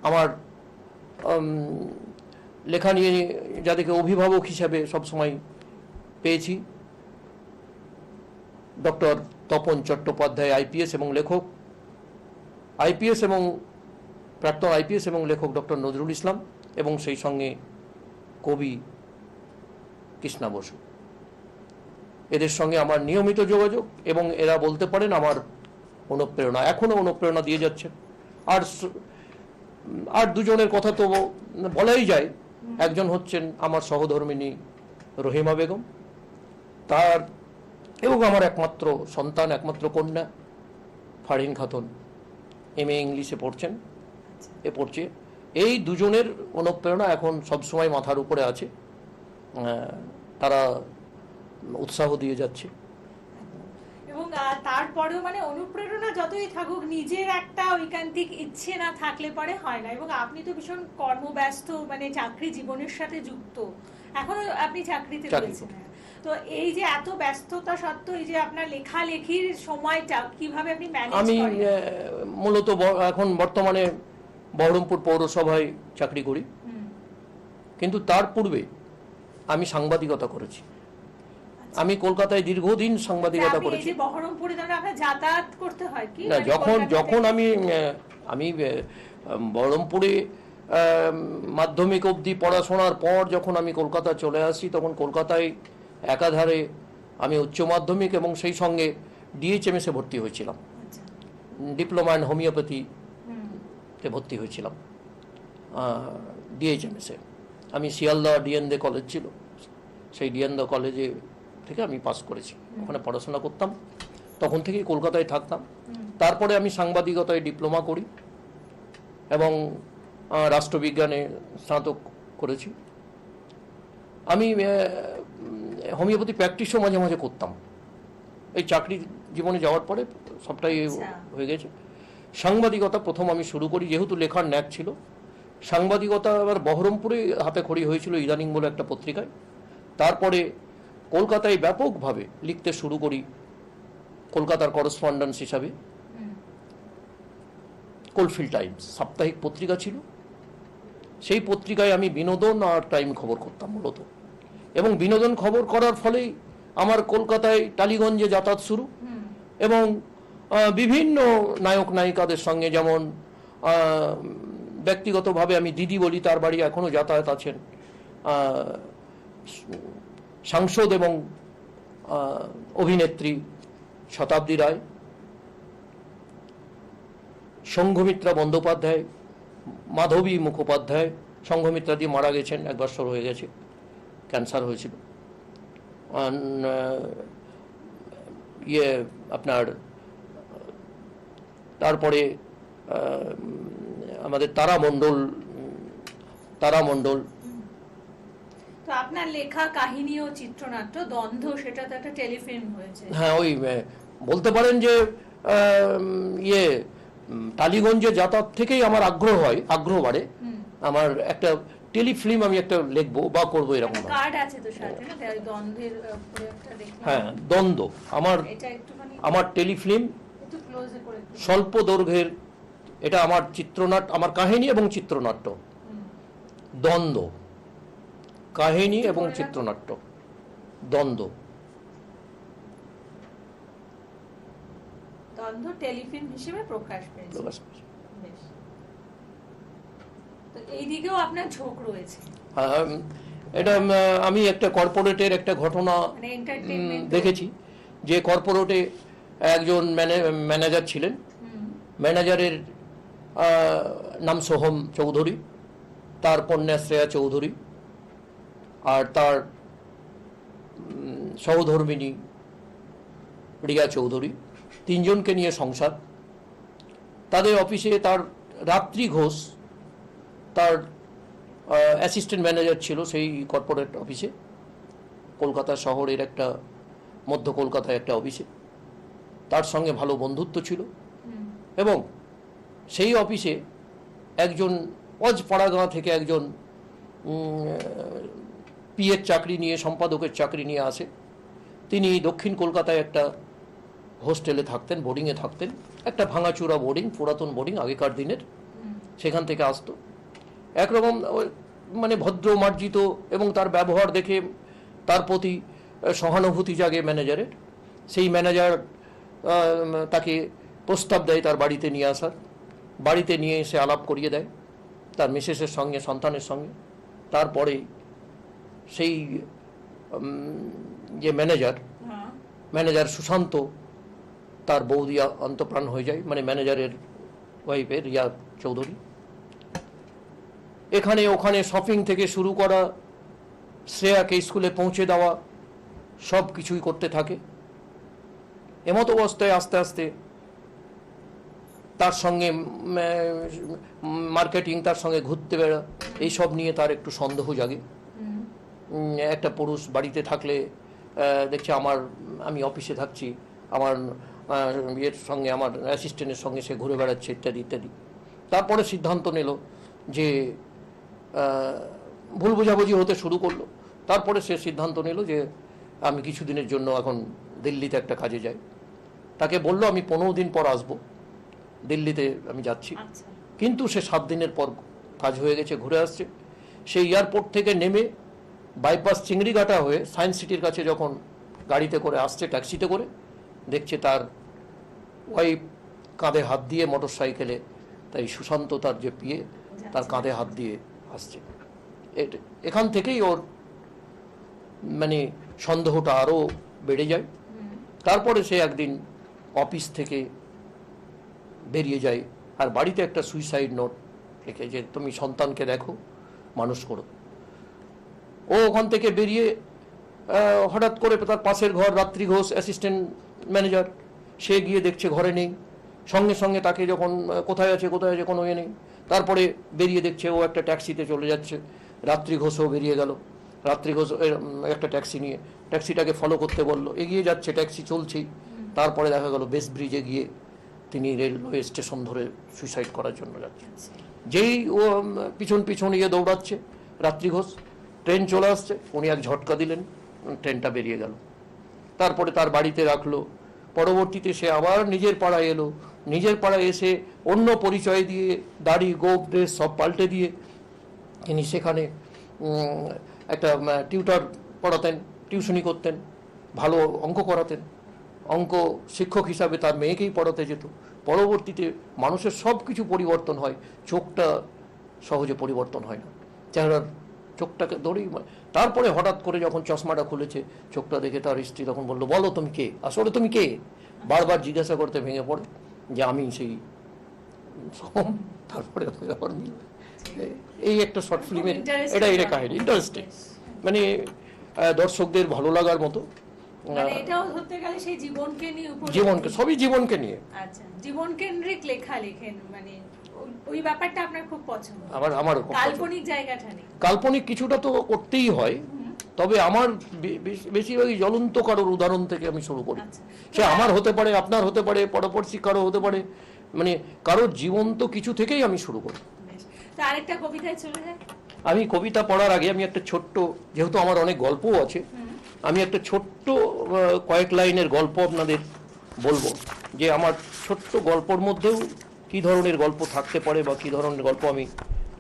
আমার লেখা নিয়ে যাদেরকে অভিভাবক হিসাবে সবসময় পেয়েছি, ডক্টর তপন চট্টোপাধ্যায়, আইপিএস এবং লেখক, আইপিএস এবং প্রাক্তন আইপিএস এবং লেখক ডক্টর নজরুল ইসলাম, এবং সেই সঙ্গে কবি কৃষ্ণা বসু। এদের সঙ্গে আমার নিয়মিত যোগাযোগ, এবং এরা বলতে পারেন আমার অনুপ্রেরণা, এখনো অনুপ্রেরণা দিয়ে যাচ্ছে। আর দুজনের কথা তো বলাই যায়। একজন হচ্ছেন আমার সহধর্মিনী রহিমা বেগম, তার এবং আমার একমাত্র সন্তান, একমাত্র কন্যা ফারহিন খাতুন, MA ইংলিশে পড়ছেন, পড়ছে। এই দুজনের অনুপ্রেরণা এখন সবসময় মাথার উপরে আছে, তারা উৎসাহ দিয়ে যাচ্ছে। এবং তারপরেও মানে অনুপ্রেরণা যতই থাকুক, নিজের একটা ঐকান্তিক ইচ্ছে না থাকলে পরে হয় না। এবং আপনি তো ভীষণ কর্মব্যস্ত, মানে চাকরি জীবনের সাথে যুক্ত, এখনো আপনি চাকরিতে রয়েছেন। তো এই যে এত ব্যস্ততা সত্ত্বেও এই যে আপনার লেখালেখির সময়টা কিভাবে আপনি ম্যানেজ আমি করেন? মূলত এখন বর্তমানে বহরমপুর পৌরসভায় চাকরি করি, হুম, কিন্তু তার পূর্বে আমি সাংবাদিকতা করেছি। আমি কলকাতায় দীর্ঘদিন সাংবাদিকতা আপনি এই করেছি। যে বহরমপুরে ধরুন আপনার যাতায়াত করতে হয় কি? না, মানে যখন কলকাতা যখন থেকে? আমি বহরমপুরে মাধ্যমিক অবধি পড়াশোনার পর যখন আমি কলকাতা চলে আসি, তখন কলকাতায় একাধারে আমি উচ্চ মাধ্যমিক এবং সেই সঙ্গে ডিএইচএমএসে ভর্তি হয়েছিলাম, আচ্ছা, ডিপ্লোমা ইন হোমিওপ্যাথি হুম, তে ভর্তি হয়েছিলাম ডিএইচএমএসে। আমি শিয়ালদা ডিএনদে কলেজ ছিল, সেই ডিএনদে কলেজে থেকে আমি পাস করেছি, ওখানে পড়াশোনা করতাম, তখন থেকেই কলকাতায় থাকতাম। তারপরে আমি সাংবাদিকতায় ডিপ্লোমা করি এবং রাষ্ট্রবিজ্ঞানে স্নাতক করেছি। আমি হোমিওপ্যাথি প্র্যাকটিসও মাঝে মাঝে করতাম। এই চাকরি জীবনে যাওয়ার পরে সবটাই আচ্ছা। হয়ে গেছে। সাংবাদিকতা প্রথম আমি শুরু করি, যেহেতু লেখার ন্যাক ছিল। সাংবাদিকতা আবার বহরমপুরে হাতে খড়ি হয়েছিল ইদানিং বলে একটা পত্রিকায়। তারপরে কলকাতায় ব্যাপকভাবে লিখতে শুরু করি কলকাতার করসপন্ডেন্স হিসাবে। কোলফিল্ড টাইমস সাপ্তাহিক পত্রিকা ছিল, সেই পত্রিকায় আমি বিনোদন আর টাইম খবর করতাম মূলত, এবং বিনোদন খবর করার ফলেই আমার কলকাতায় টালিগঞ্জে যাতায়াত শুরু, এবং বিভিন্ন নায়ক নায়িকাদের সঙ্গে, যেমন ব্যক্তিগতভাবে আমি দিদি বলি, তার বাড়ি এখনো যাতায়াত আছেন, সাংসদ এবং অভিনেত্রী শতাব্দী রায়, সংঘমিত্রা বন্দ্যোপাধ্যায়, মাধবী মুখোপাধ্যায়। সংঘমিত্রা দিয়ে মারা গেছেন, 1 বছর হয়ে গেছে, ক্যান্সার হয়েছিল। আপনার তারপরে আমাদের তারা মণ্ডল। তো আপনার লেখা কাহিনী ও চিত্রনাট্য দ্বন্দ্ব, সেটা তো একটা টেলিফিল্ম হয়েছে। হ্যাঁ, ওই বলতে পারেন যে টালিগঞ্জে যাতায়াত থেকেই আমার আগ্রহ বাড়ে। আমার একটা টেলিফিল্ম আমি একটা লিখবো বা করবো এরকম। কার্ড আছে তো সাথে, না? তাই দ্বন্দ্বের উপরে একটা দেখলাম। হ্যাঁ, দ্বন্দ্ব এটা একটুখানি আমার টেলিফিল্ম, একটু ক্লোজে করে একটু। স্বল্প দৈর্ঘ্যের। এটা আমার চিত্রনাট্য, আমার কাহিনী এবং চিত্রনাট্য। দ্বন্দ্ব, কাহিনী এবং চিত্রনাট্য, দ্বন্দ্ব। দ্বন্দ্ব টেলিফিল্ম হিসেবে প্রকাশ পেয়েছে। বেশ। তো এই দিকেও আপনার ঝোঁক রয়েছে। এটা আমি একটা কর্পোরেটের একটা ঘটনা মানে এন্টারটেইনমেন্ট দেখেছি, যে কর্পোরেটে একজন ম্যানেজার ছিলেন। ম্যানেজারের নাম সোহম চৌধুরী, তার কন্যা শ্রেয়া চৌধুরী, আর তার সহধর্মিনী রিয়া চৌধুরী, 3 জনকে নিয়ে সংসার। তাদের অফিসে তার রাত্রি ঘোষ তার অ্যাসিস্ট্যান্ট ম্যানেজার ছিল সেই কর্পোরেট অফিসে, কলকাতা শহরের একটা মধ্য কলকাতায় একটা অফিসে। তার সঙ্গে ভালো বন্ধুত্ব ছিল, এবং সেই অফিসে একজন অজপাড়াগাঁ থেকে একজন পিএর চাকরি নিয়ে, সম্পাদকের চাকরি নিয়ে আসে। তিনি দক্ষিণ কলকাতায় একটা হোস্টেলে থাকতেন, বোর্ডিংয়ে থাকতেন, একটা ভাঙাচুরা বোর্ডিং, পুরাতন বোর্ডিং আগেকার দিনের। সেখান থেকে আসতো। একরকম মানে ভদ্র মার্জিত, এবং তার ব্যবহার দেখে তার প্রতি সহানুভূতি জাগে ম্যানেজারের। সেই ম্যানেজার তাকে প্রস্তাব দেয় তার বাড়িতে নিয়ে আসার। বাড়িতে নিয়ে এসে আলাপ করিয়ে দেয় তার মিসেসের সঙ্গে, সন্তানের সঙ্গে। তারপরে সেই যে ম্যানেজার সুশান্ত, তার বৌদি অন্তঃপ্রাণ হয়ে যায়, মানে ম্যানেজারের ওয়াইফের রিয়া চৌধুরী। এখানে ওখানে শপিং থেকে শুরু করা, শ্রেয়াকে স্কুলে পৌঁছে দেওয়া, সব কিছুই করতে থাকে। এমতো অবস্থায় আস্তে আস্তে তার সঙ্গে মার্কেটিং, তার সঙ্গে ঘুরতে বেড়া, এইসব নিয়ে তার একটু সন্দেহ জাগে। একটা পুরুষ বাড়িতে থাকলে দেখছে আমি অফিসে থাকছি, আমার ইয়ের সঙ্গে, আমার অ্যাসিস্ট্যান্টের সঙ্গে সে ঘুরে বেড়াচ্ছে, ইত্যাদি ইত্যাদি। তারপরে সিদ্ধান্ত নিল যে ভুল বোঝাবুঝি হতে শুরু করলো। তারপরে সে সিদ্ধান্ত নিল যে আমি কিছুদিনের জন্য এখন দিল্লিতে একটা কাজে যাই। তাকে বললো আমি 15 দিন পর আসবো, দিল্লিতে আমি যাচ্ছি। আচ্ছা। কিন্তু সে 7 দিনের পর কাজ হয়ে গেছে, ঘুরে আসছে। সেই এয়ারপোর্ট থেকে নেমে বাইপাস চিংড়িঘাটা হয়ে সায়েন্স সিটির কাছে যখন গাড়িতে করে আসছে, ট্যাক্সিতে করে, দেখছে তার ওয়াইফ কাঁধে হাত দিয়ে মোটর সাইকেলে, তাই সুশান্ত তার যে পিয়ে, তার কাঁধে হাত দিয়ে আসছে। এখান থেকেই ওর মানে সন্দেহটা আরও বেড়ে যায়। তারপরে সে একদিন অফিস থেকে বেরিয়ে যায় আর বাড়িতে একটা সুইসাইড নোট রেখে, যে তুমি সন্তানকে দেখো, মানুষ করো। ও ওখান থেকে বেরিয়ে হঠাৎ করে তার পাশের ঘর রাত্রি ঘোষ, অ্যাসিস্ট্যান্ট ম্যানেজার, সে গিয়ে দেখছে ঘরে নেই। সঙ্গে সঙ্গে তাকে যখন কোথায় আছে কোনো ইয়ে নেই। তারপরে বেরিয়ে দেখছে ও একটা ট্যাক্সিতে চলে যাচ্ছে। রাত্রি ঘোষও বেরিয়ে গেল, রাত্রি ঘোষ একটা ট্যাক্সি নিয়ে, ট্যাক্সিটাকে ফলো করতে বললো, এগিয়ে যাচ্ছে, ট্যাক্সি চলছেই। তারপরে দেখা গেল বেস ব্রিজে গিয়ে তিনি রেলওয়ে স্টেশন ধরে সুইসাইড করার জন্য যাচ্ছে। যেই ও পিছন ইয়ে দৌড়াচ্ছে রাত্রি ঘোষ, ট্রেন চলে আসছে, উনি এক ঝটকা দিলেন, ট্রেনটা বেরিয়ে গেল। তারপরে তার বাড়িতে রাখলো। পরবর্তীতে সে আবার নিজের পাড়ায় এলো, নিজের পাড়ায় এসে অন্য পরিচয় দিয়ে, দাড়ি গোপ ড্রেস সব পাল্টে দিয়ে তিনি সেখানে একটা টিউটর পড়াতেন, টিউশনি করতেন, ভালো অঙ্ক করাতেন। অঙ্ক শিক্ষক হিসাবে তার মেয়েকেই পড়াতে যেত। পরবর্তীতে মানুষের সব কিছু পরিবর্তন হয়, চোখটা সহজে পরিবর্তন হয় না, চেহারার চোখটাকে ধরেই। তারপরে হঠাৎ করে যখন চশমাটা খুলেছে, চোখটা দেখে তার স্ত্রী তখন বললো, বলো তুমি কে, আসলে তুমি কে? বারবার জিজ্ঞাসা করতে ভেঙে পড়ে যে আমি সেই সোম। তারপরে এই একটা শর্ট ফিল্মের এটা কাহিনী, ইন্টারেস্টিং, মানে দর্শকদের ভালো লাগার মতো। মানে এটাও ধরতে গেলে সেই জীবনকে নিয়ে, জীবনকে, সবই জীবনকে নিয়ে। আচ্ছা, জীবন কেন্দ্রিক লেখা লেখেন, মানে ওই ব্যাপারটা আপনার খুব পছন্দ। আমার কাল্পনিক জায়গাটা নেই। কাল্পনিক কিছুটা তো করতেই হয়, তবে আমার বেশিরভাগই জ্বলন্ত কারোর উদাহরণ থেকে আমি শুরু করি। সে আমার হতে পারে, আপনার হতে পারে, পরপরশী কারো হতে পারে, মানে কারোর জীবন্ত কিছু থেকেই আমি শুরু করি। তো আরেকটা কবিতায় চলে যায়। আমি কবিতা পড়ার আগে আমি একটা ছোট্ট, যেহেতু আমার অনেক গল্পও আছে, আমি একটা ছোট্ট কয়েক লাইনের গল্প আপনাদের বলবো, যে আমার ছোট্ট গল্পর মধ্যেও কি ধরনের গল্প থাকতে পারে বা কি ধরনের গল্প আমি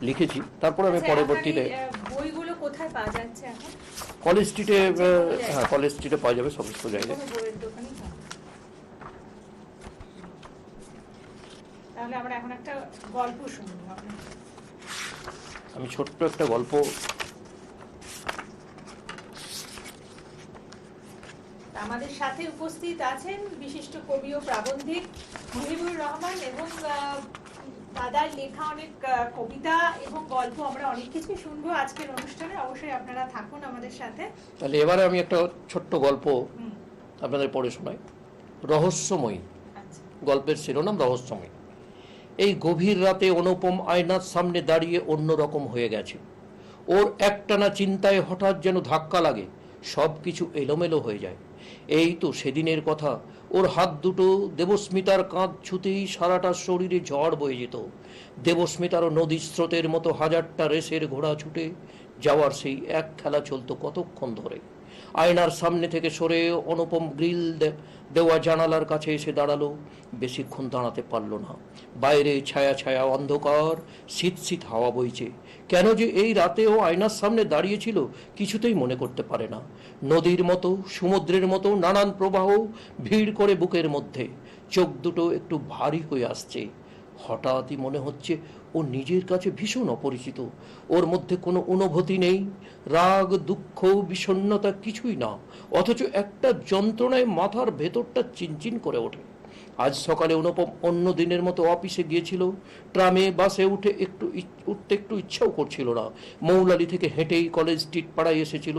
লিখেছি। তারপরে আমি পরবর্তীতে বইগুলো কোথায় পাওয়া যাচ্ছে এখন? কলেজ স্ট্রিটে, হ্যাঁ কলেজ স্ট্রিটে পাওয়া যাবে সমস্ত জায়গায়। তাহলে আমরা এখন একটা গল্প শুনবো। আমি ছোট্ট একটা গল্প, আমাদের সাথে উপস্থিত আছেন বিশিষ্ট কবি ও প্রাবন্ধিক মহিবুর রহমান, এবং দাদার লেখা অনেক কবিতা এবং গল্প, আমরা অনেক কিছু শুনবো আজকের অনুষ্ঠানে। অবশ্যই আপনারা থাকুন আমাদের সাথে। তাহলে এবারে আমি একটা ছোট্ট গল্প আপনাদের পড়ে শোনাই, রহস্যময়ী। গল্পের শিরোনাম রহস্যময়ী। এই গভীর রাতে অনুপম আয়নার সামনে দাঁড়িয়ে অন্যরকম হয়ে গেছে। ওর একটানা চিন্তায় হঠাৎ যেন ধাক্কা লাগে, সব কিছু এলোমেলো হয়ে যায়। এই তো সেদিনের কথা, ওর হাত দুটো দেবস্মিতার কাঁধ ছুতেই সারাটা শরীরে ঝড় বয়ে যেত। দেবস্মিতারও নদীর স্রোতের মতো হাজারটা রেসের ঘোড়া ছুটে যাওয়ার সেই এক খেলা চলতো কতক্ষণ ধরে। আয়নার সামনে থেকে সরে অনুপম গ্রিল দেওয়া জানালার কাছে এসে দাঁড়ালো। বেশিক্ষণ দাঁড়াতে পারল না। বাইরে ছায়া ছায়া অন্ধকার, শীত শীত হাওয়া বইছে। কেন যে এই রাতেও আয়নার সামনে দাঁড়িয়েছিল কিছুতেই মনে করতে পারে না। নদীর মতো, সমুদ্রের মতো নানান প্রবাহ ভিড় করে বুকের মধ্যে। চোখ দুটো একটু ভারী হয়ে আসছে। হঠাৎই মনে হচ্ছে ও নিজের কাছে ভীষণ অপরিচিত। ওর মধ্যে কোনো অনুভূতি নেই, রাগ, দুঃখ, বিষণ্ণতা কিছুই না, অথচ একটা যন্ত্রণায় মাথার ভেতরটা চিনচিন করে ওঠে। আজ সকালে অনুপম অন্য দিনের মতো অফিসে গিয়েছিল। ট্রামে বাসে উঠতে একটু ইচ্ছাও করছিল না। মৌলালি থেকে হেঁটেই কলেজ স্ট্রিট পাড়ায় এসেছিল।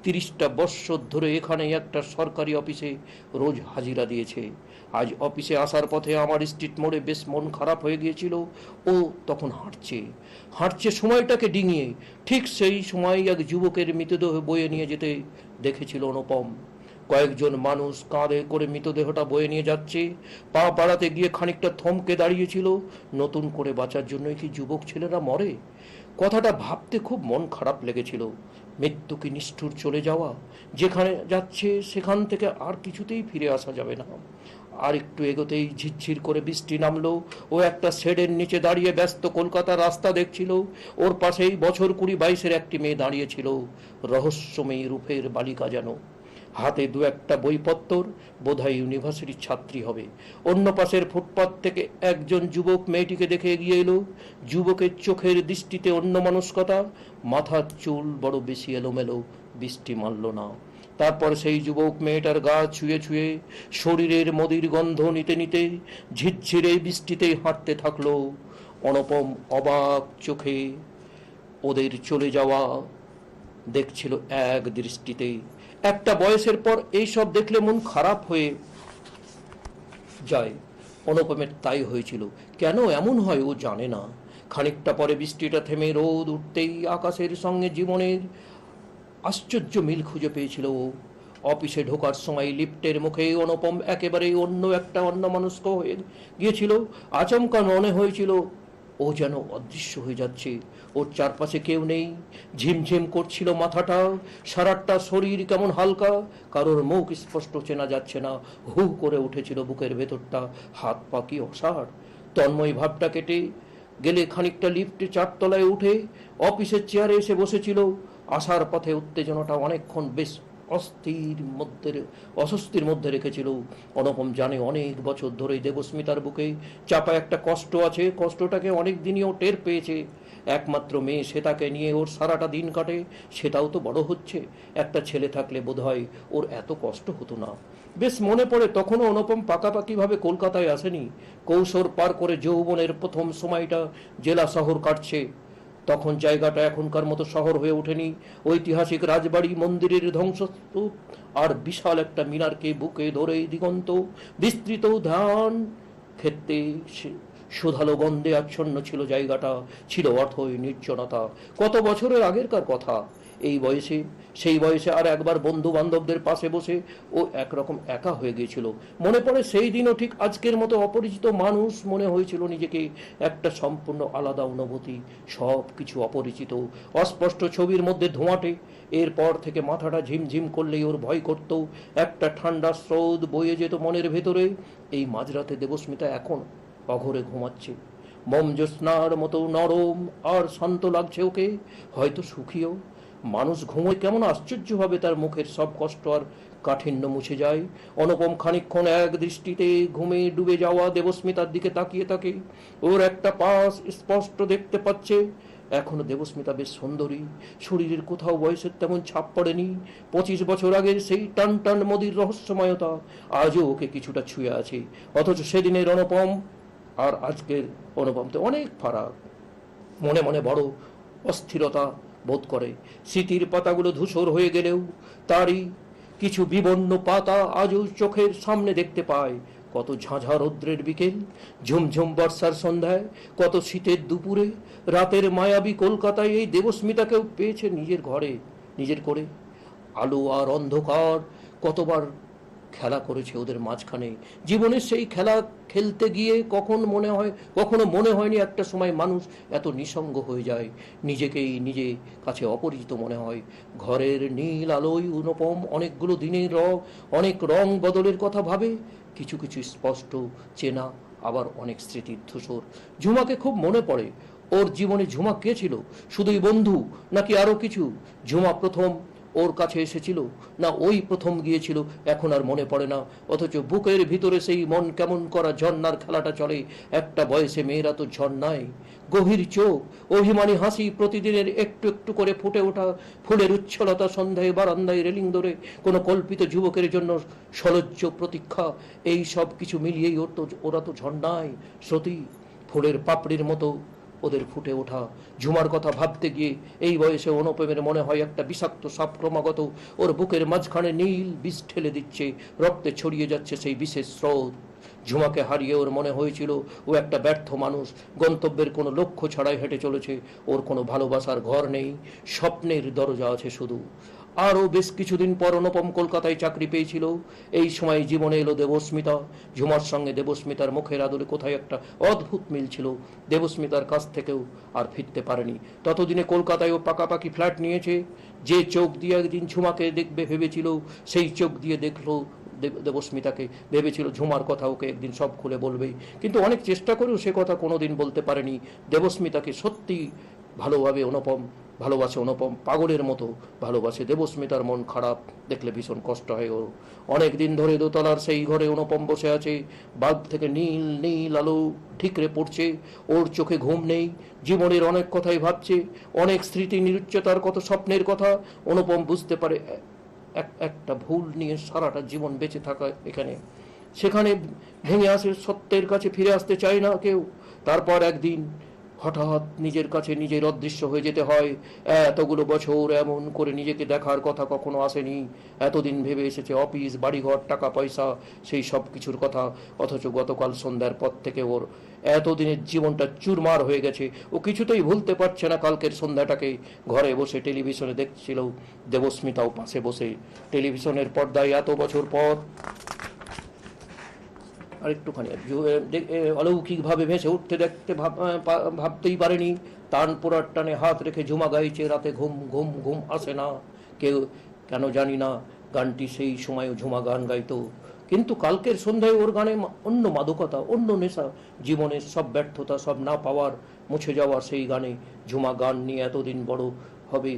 30টা বৎসর ধরে এখানে একটা সরকারি অফিসে রোজ হাজিরা দিয়েছে। আজ অফিসে আসার পথে আমার স্ট্রিট মোড়ে বেশ মন খারাপ হয়ে গিয়েছিল। ও তখন হাঁটছে সময়টাকে ডিঙিয়ে। ঠিক সেই সময় এক যুবকের মৃতদেহ বয়ে নিয়ে যেতে দেখেছিল অনুপম। কয়েকজন মানুষ কাঁধে করে মৃতদেহটা বয়ে নিয়ে যাচ্ছে। পা বাড়াতে গিয়ে খানিকটা থমকে দাঁড়িয়েছিল। নতুন করে বাঁচার জন্যই কি যুবক ছেলেরা মরে? কথাটা ভাবতে খুব মন খারাপ লেগেছিল। মৃত্যু কি নিষ্ঠুর চলে যাওয়া, যেখানে যাচ্ছে সেখান থেকে আর কিছুতেই ফিরে আসা যাবে না। আর একটু এগোতেই ঝিরঝির করে বৃষ্টি নামলো। ও একটা শেডের নিচে দাঁড়িয়ে ব্যস্ত কলকাতার রাস্তা দেখছিল। ওর পাশেই বছর 20-22 একটি মেয়ে দাঁড়িয়েছিল, রহস্যময়ী রূপের বালিকা যেন, হাতে দু একটা বইপত্তর, বোধহয় ইউনিভার্সিটির ছাত্রী হবে। অন্য পাশের ফুটপাত থেকে একজন যুবক মেয়েটিকে দেখে এগিয়ে এলো। যুবকের চোখের দৃষ্টিতে অন্যমনস্কতা, মাথার চুল বড় বেশি এলোমেলো, বৃষ্টি মানল না। তারপর সেই যুবক মেয়েটার গা ছুঁয়ে ছুঁয়ে, শরীরের মদির গন্ধ নিতে নিতে ঝিরঝিরে বৃষ্টিতেই হাঁটতে থাকলো। অনুপম অবাক চোখে ওদের চলে যাওয়া দেখছিল এক দৃষ্টিতে। একটা বয়সের পর এইসব দেখলে মন খারাপ হয়ে যায়। অনুপমের তাই হয়েছিল। কেন এমন হয় ও জানে না। খানিকটা পরে বৃষ্টিটা থেমে রোদ উঠতেই আকাশের সঙ্গে জীবনের আশ্চর্য মিল খুঁজে পেয়েছিল ও। অফিসে ঢোকার সময় লিফটের মুখে অনুপম একেবারেই অন্য একটা অন্যমনস্ক হয়ে গিয়েছিল। আচমকা মনে হয়েছিল ও যেন অদৃশ্য হয়ে যাচ্ছে। ওর চারপাশে কেউ নেই। ঝিমঝিম করছিল মাথাটা, সারাটা শরীর কেমন হালকা, কারোর মুখ স্পষ্ট চেনা যাচ্ছে না। হু করে উঠেছিল বুকের ভেতরটা, হাত পা কি অসাড়। তন্ময় ভাবটা কেটে গেলে খানিকটা লিফটে 4 তলায় উঠে অফিসের চেয়ারে এসে বসেছিল। আসার পথে উত্তেজনাটা অনেকক্ষণ বেশ অস্বস্তির মধ্যে রেখেছিল। অনুপম জানে অনেক বছর ধরেই দেবস্মিতার বুকে চাপা একটা কষ্ট আছে। কষ্টটাকে অনেক দিনই ও টের পেয়েছে। একমাত্র মেয়ে, সে তাকে নিয়ে ওর সারাটা দিন কাটে। সেটাও তো বড় হচ্ছে। একটা ছেলে থাকলে বোধহয় ওর এত কষ্ট হতো না। বেশ মনে পড়ে তখনও অনুপম পাকাপাকিভাবে কলকাতায় আসেনি। কৌশল পার করে যৌবনের প্রথম সময়টা জেলা শহর কাটছে। তখন জায়গাটা এখনকার মতো শহর হয়ে ওঠেনি। ঐতিহাসিক রাজবাড়ি, মন্দিরের ধ্বংসস্তূপ আর বিশাল একটা মিনারকে বুকে ধরে দিগন্ত বিস্তৃত ধান ক্ষেত্রে সুধালো গন্ধে আচ্ছন্ন ছিল জায়গাটা। ছিল অথই নির্জনতা। কত বছরের আগেরকার কথা। সেই বয়সে আর একবার বন্ধু বান্ধবদের পাশে বসে ও একরকম একা হয়ে গিয়েছিল। মনে পড়ে সেই দিনও ঠিক আজকের মতো অপরিচিত মানুষ মনে হয়েছিল নিজেকে। একটা সম্পূর্ণ আলাদা অনুভূতি, সব কিছু অপরিচিত, অস্পষ্ট ছবির মধ্যে ধোঁয়াটে। এরপর থেকে মাথাটা ঝিমঝিম করলেই ওর ভয় করত একটা ঠান্ডা স্রোত বয়ে যেত মনের ভেতরে। এই মাঝরাতে দেবস্মিতা এখন অঘরে ঘুমাচ্ছে। মম জ্যোৎস্নার মতো নরম আর শান্ত লাগছে ওকে, হয়তো সুখীও। মানুষ ঘুমোয় কেমন আশ্চর্যভাবে তার মুখের সব কষ্ট আর কাঠিন্য মুছে যায়। অনুপম খানিকক্ষণ এক দৃষ্টিতে ঘুমে ডুবে যাওয়া দেবস্মিতার দিকে তাকিয়ে থাকে। ওর একটা পাশ স্পষ্ট দেখতে পাচ্ছে। এখনো দেবস্মিতা বেশ সুন্দরী, শরীরের কোথাও বয়সের তেমন ছাপ পড়েনি। 25 বছর আগের সেই টান টান মদির রহস্যময়তা আজও ওকে কিছুটা ছুঁয়ে আছে। অথচ সেদিনের অনুপম আর আজকের অনুপমতে অনেক ফারাক। মনে মনে বড় অস্থিরতা বোধ করে। স্মৃতির পাতাগুলো ধূসর হয়ে গেলেও তারই কিছু বিবর্ণ পাতা আজও চোখের সামনে দেখতে পায়। কত ঝাঁঝা রৌদ্রের বিকেল, ঝুমঝুম বর্ষার সন্ধ্যায়, কত শীতের দুপুরে, রাতের মায়াবী কলকাতায় এই দেবস্মিতাকেও পেয়েছে নিজের ঘরে, নিজের করে। আলো আর অন্ধকার কতবার খেলা করেছে ওদের মাঝখানে। জীবনের সেই খেলা খেলতে গিয়ে কখনো মনে হয়নি একটা সময় মানুষ এত নিঃসঙ্গ হয়ে যায়, নিজেকেই নিজে কাছে অপরিচিত মনে হয়। ঘরের নীল আলোয় অনুপম অনেকগুলো দিনের অনেক রং বদলের কথা ভাবে। কিছু কিছু স্পষ্ট চেনা, আবার অনেক স্মৃতির ধূসর। ঝুমাকে খুব মনে পড়ে। ওর জীবনে ঝুমা কে ছিল? শুধুই বন্ধু নাকি আরো কিছু? ঝুমা প্রথম ওর কাছে এসেছিল না ওই প্রথম গিয়েছিল এখন আর মনে পড়ে না। অথচ বুকের ভিতরে সেই মন কেমন করা ঝর্ণার খেলাটা চলে। একটা বয়সে মেয়েরা তো ঝর্ণায়। গভীর চোখ, অভিমানী হাসি, প্রতিদিনের একটু একটু করে ফুটে ওঠা ফুলের উচ্ছলতা, সন্ধ্যায় বারান্দায় রেলিং ধরে কোনো কল্পিত যুবকের জন্য সলজ্জ প্রতীক্ষা, এই সব কিছু মিলিয়েই ওরা তো ঝর্ণায়, স্রোতী, ফুলের পাপড়ির মতো ওদের ফুটে ওঠা। ঝুমার কথা ভাবতে গিয়ে এই বয়সে অনুপমের মনে হয় একটা বিষাক্ত সাপ ক্রমাগত ওর বুকের মাঝখানে নীল বিষ ঠেলে দিচ্ছে। রক্তে ছড়িয়ে যাচ্ছে সেই বিশেষ স্রোত। ঝুমাকে হারিয়ে ওর মনে হয়েছিল ও একটা ব্যর্থ মানুষ, গন্তব্যের কোনো লক্ষ্য ছাড়াই হেঁটে চলেছে। ওর কোনো ভালোবাসার ঘর নেই, স্বপ্নের দরজা আছে শুধু। আরও বেশ কিছুদিন পর অনুপম কলকাতায় চাকরি পেয়েছিল। এই সময় জীবনে এলো দেবস্মিতা। ঝুমার সঙ্গে দেবস্মিতার মুখের আদলে কোথায় একটা অদ্ভুত মিল ছিল। দেবস্মিতার কাছ থেকেও আর ফিরতে পারেনি। ততদিনে কলকাতায়ও পাকাপাকি ফ্ল্যাট নিয়েছে। যে চোখ দিয়ে একদিন ঝুমাকে দেখবে ভেবেছিল, সেই চোখ দিয়ে দেখলো দেবস্মিতাকে। ভেবেছিল ঝুমার কথা ওকে একদিন সব খুলে বলবে, কিন্তু অনেক চেষ্টা করেও সে কথা কোনোদিন বলতে পারেনি। দেবস্মিতাকে সত্যি ভালোভাবে অনুপম ভালোবাসে, অনুপম পাগলের মতো ভালোবাসে। দেবস্মিতার মন খারাপ দেখলে ভীষণ কষ্ট হয় ওর। অনেক দিন ধরে দোতলার সেই ঘরে অনুপম বসে আছে। বাল্ব থেকে নীল নীল আলো ঠিকরে পড়ছে। ওর চোখে ঘুম নেই। জীবনের অনেক কথাই ভাবছে, অনেক স্মৃতি নিরুচ্চতার, কত স্বপ্নের কথা। অনুপম বুঝতে পারে একটা ভুল নিয়ে সারাটা জীবন বেঁচে থাকা এখানে সেখানে ভেঙে আসে, সত্যের কাছে ফিরে আসতে চায় না কেউ। তারপর একদিন হঠাৎ নিজের কাছে নিজের অদৃশ্য হয়ে যেতে হয়। এতগুলো বছর এমন করে নিজেকে দেখার কথা কখনো আসেনি। এতদিন ভেবে এসেছে অফিস, বাড়িঘর, টাকা পয়সা, সেই সব কিছুর কথা। অথচ গতকাল সন্ধ্যার পর থেকে ওর এতদিনের জীবনটা চুরমার হয়ে গেছে। ও কিছুতেই ভুলতে পারছে না কালকের সন্ধ্যাটাকে। ঘরে বসে টেলিভিশনে দেখছিল, দেবস্মিতাও পাশে বসে। টেলিভিশনের পর্দায় এত বছর পর আরেকটুখানি অলৌকিকভাবে ভেসে উঠতে দেখতে ভাবতেই পারেনি। টান পোড়ার টানে হাত রেখে ঝুমা গাইছে, রাতে ঘুম ঘুম ঘুম আসে না। কেউ কেন জানি না, গানটি সেই সময়ও ঝুমা গান গাইতো। কিন্তু কালকের সন্ধ্যায় ওর গানে অন্য মাদকতা, অন্য নেশা। জীবনের সব ব্যর্থতা, সব না পাওয়ার, মুছে যাওয়া সেই গানে ঝুমা গান নিয়ে এতদিন বড় হবে,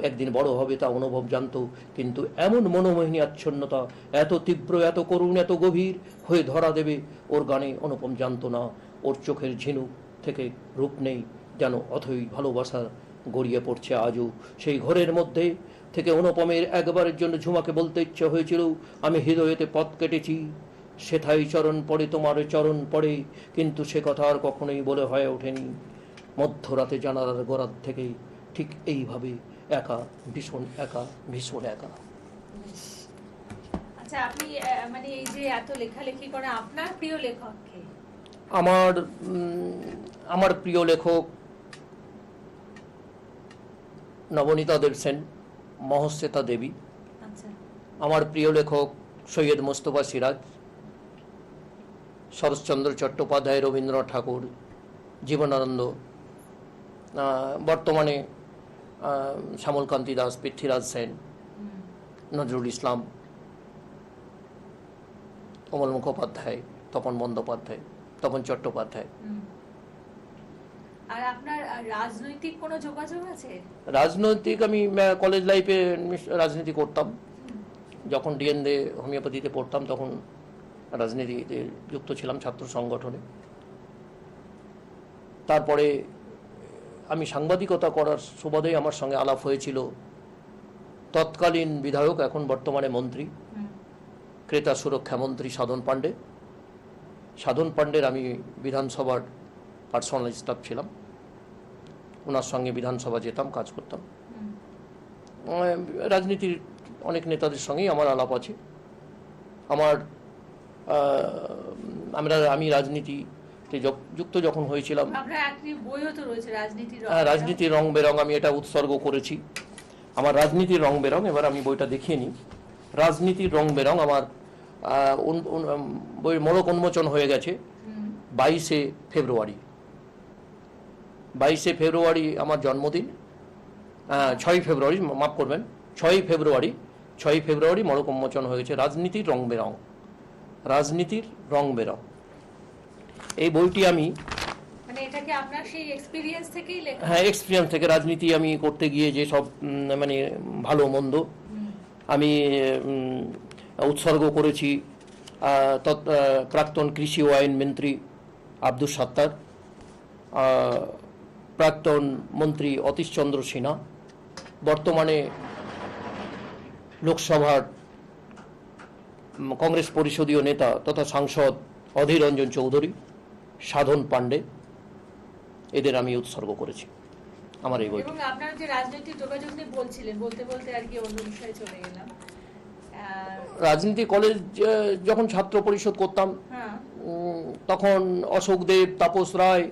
একদিন বড় হবে তা অনুভব জানতো। কিন্তু এমন মনোমোহিনী আচ্ছন্নতা, এত তীব্র, এত করুণ, এত গভীর হয়ে ধরা দেবে ওর গানে অনুপম জানতো না। ওর চোখের ঝিনুক থেকে রূপ নেই, যেন অথই ভালোবাসা গড়িয়ে পড়ছে আজও। সেই ঘরের মধ্যে থেকে অনুপমের একবারের জন্য ঝুমাকে বলতে ইচ্ছে হয়েছিল, আমি হৃদয়েতে পথ কেটেছি, সেথায় চরণ পড়ে, তোমার চরণ পড়ে। কিন্তু সে কথা আর কখনোই বলে হয়ে ওঠেনি। মধ্যরাতে জানালার গোড়ার থেকে ঠিক এইভাবে একা, ভীষণ একা, ভীষণ একা। আচ্ছা, আপনি মানে এই যে এত লেখালেখি করে, আপনার প্রিয় লেখক কে? আমার প্রিয় লেখক নবনীতা দেবসেন, মহশ্বেতা দেবী। আচ্ছা। আমার প্রিয় লেখক সৈয়দ মোস্তফা সিরাজ, শরৎচন্দ্র চট্টোপাধ্যায়, রবীন্দ্রনাথ ঠাকুর, জীবনানন্দ, বর্তমানে শ্যামলকান্তি দাস, পৃথ্বীরাজ সেন, নজরুল ইসলাম, কমল মুখোপাধ্যায়, তপন বন্দ্যোপাধ্যায়, তপন চট্টোপাধ্যায়। আর আপনার রাজনৈতিক কোনো যোগাযোগ আছে? রাজনৈতিক, আমি কলেজ লাইফে রাজনীতি করতাম। যখন ডিএনএ হোমিওপ্যাথিতে পড়তাম তখন রাজনীতিতে যুক্ত ছিলাম, ছাত্র সংগঠনে। তারপরে আমি সাংবাদিকতা করার সুবাদে আমার সঙ্গে আলাপ হয়েছিল তৎকালীন বিধায়ক, এখন বর্তমানে মন্ত্রী, ক্রেতা সুরক্ষা মন্ত্রী সাধন পাণ্ডে। সাধন পাণ্ডের আমি বিধানসভার পার্সোনাল স্টাফ ছিলাম, ওনার সঙ্গে বিধানসভা যেতাম, কাজ করতাম। রাজনীতির অনেক নেতাদের সঙ্গেই আমার আলাপ আছে। আমি রাজনীতিতে যুক্ত যখন হয়েছিলাম, রাজনীতির রং বেরং, আমি এটা উৎসর্গ করেছি। আমার রাজনীতির রং বেরং, এবার আমি বইটা দেখিয়ে নিই। রাজনীতির রং বেরং আমার বইয়ের মোড়ক উন্মোচন হয়ে গেছে 22শে ফেব্রুয়ারি। 22শে ফেব্রুয়ারি আমার জন্মদিন। 6ই ফেব্রুয়ারি, মাফ করবেন, 6ই ফেব্রুয়ারি মোড়ক উন্মোচন হয়ে গেছে রাজনীতির রং বেরং। রাজনীতির রং বেরং এই বইটি আমি, হ্যাঁ, এক্সপিরিয়েন্স থেকে, রাজনীতি আমি করতে গিয়ে যে সব মানে ভালো মন্দ আমি উৎসর্গ করেছি প্রাক্তন কৃষি ও আইন মন্ত্রী আব্দুল সাত্তার, প্রাক্তন মন্ত্রী অতীশ চন্দ্র সিনহা, বর্তমানে লোকসভার কংগ্রেস পরিষদীয় নেতা তথা সাংসদ অধীর রঞ্জন চৌধুরী, সাধন পাণ্ডে, এদের আমি উৎসর্গ করেছি আমার এই বই। এবং আপনার যে রাজনৈতিক যোগাযোগ নিয়ে বলছিলেন, বলতে বলতে আর কি অন্য বিষয়ে চলে গেলাম। রাজনীতি কলেজ যখন ছাত্র পরিষদ করতাম, তখন অশোক দেব, তাপস রায়,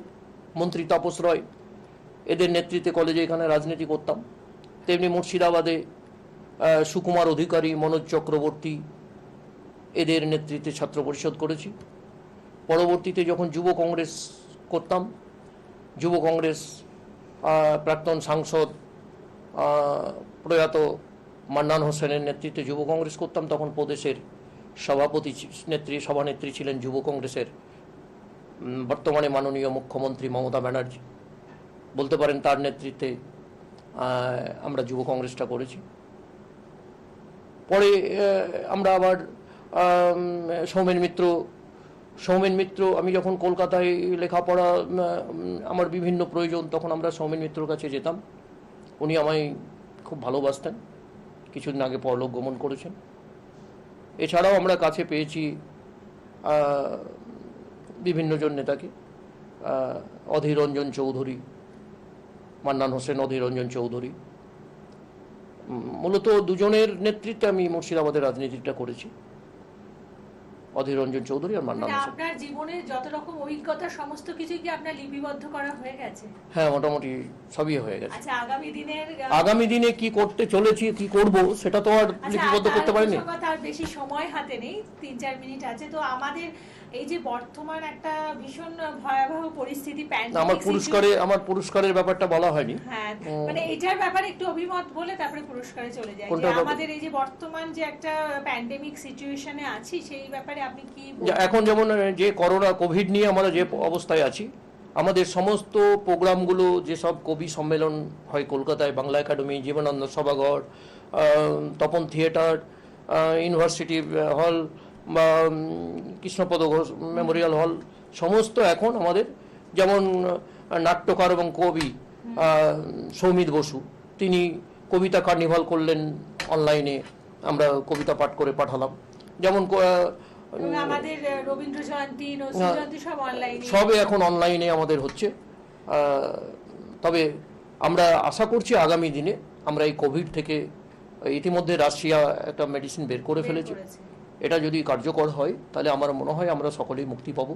মন্ত্রী তাপস রায়, এদের নেতৃত্বে কলেজে এখানে রাজনীতি করতাম। তেমনি মুর্শিদাবাদে সুকুমার অধিকারী, মনোজ চক্রবর্তী, এদের নেতৃত্বে ছাত্র পরিষদ করেছি। পরবর্তীতে যখন যুব কংগ্রেস করতাম, যুব কংগ্রেস প্রাক্তন সাংসদ প্রয়াত মান্নান হোসেনের নেতৃত্বে যুব কংগ্রেস করতাম, তখন প্রদেশের সভানেত্রী ছিলেন যুব কংগ্রেসের বর্তমানে মাননীয় মুখ্যমন্ত্রী মমতা ব্যানার্জি। বলতে পারেন তার নেতৃত্বে আমরা যুব কংগ্রেসটা করেছি। পরে আমরা আবার সৌমেন মিত্র, আমি যখন কলকাতায় লেখাপড়া আমার বিভিন্ন প্রয়োজন, তখন আমরা সৌমেন মিত্রর কাছে যেতাম। উনি আমায় খুব ভালোবাসতেন, কিছুদিন আগে পরলোক গমন করেছেন। এছাড়াও আমরা কাছে পেয়েছি বিভিন্ন জন নেতাকে, অধীর রঞ্জন চৌধুরী, মান্নান হোসেন, অধীর রঞ্জন চৌধুরী। মূলত দুজনের নেতৃত্বে আমি মুর্শিদাবাদের রাজনীতিটা করেছি, অধীর রঞ্জন চৌধুরী আর মান্নান হোসেন। আপনার জীবনে যত রকম অভিজ্ঞতা সমস্ত কিছু কি আপনার লিপিবদ্ধ করা হয়ে গেছে? হ্যাঁ, মোটামুটি সবই হয়ে গেছে। আচ্ছা, আগামী দিনে কি করতে চলেছি, কি করব, সেটা তো আর লিপিবদ্ধ করতে পারিনি। তার বেশি সময় হাতে নেই, 3-4 মিনিট আছে। তো আমাদের এই যে বর্তমান একটা ভীষণ ভয়াবহ পরিস্থিতি, আমার পুরস্কারের ব্যাপারটা বলা হয়নি। হ্যাঁ, মানে এটার ব্যাপারে একটু অভিমত বলে তারপরে পুরস্কারে চলে যায়। আমাদের এই যে বর্তমান যে একটা প্যান্ডেমিক সিচুয়েশনে আছি, সেই ব্যাপারে আপনি কি বলবেন? এখন যেমন যে করোনা কোভিড নিয়ে আমরা যে অবস্থায় আছি, আমাদের সমস্ত প্রোগ্রামগুলো, যেসব কবি সম্মেলন হয় কলকাতায়, বাংলা একাডেমি, জীবনানন্দ সভাঘর, তপন থিয়েটার, ইউনিভার্সিটি হল বা কৃষ্ণপদ ঘোষ মেমোরিয়াল হল, সমস্ত এখন আমাদের, যেমন নাট্যকার এবং কবি সৌমিত বসু, তিনি কবিতা কার্নিভাল করলেন অনলাইনে, আমরা কবিতা পাঠ করে পাঠালাম। যেমন আমাদের রবীন্দ্র জয়ন্তী, নজরুল জয়ন্তী সবে এখন অনলাইনে আমাদের হচ্ছে। তবে আমরা আশা করছি আগামী দিনে আমরা এই কোভিড থেকে, ইতিমধ্যে রাশিয়া একটা মেডিসিন বের করে ফেলেছে, এটা যদি কার্যকর হয় তাহলে আমার মনে হয় আমরা সকলেই মুক্তি পাবো,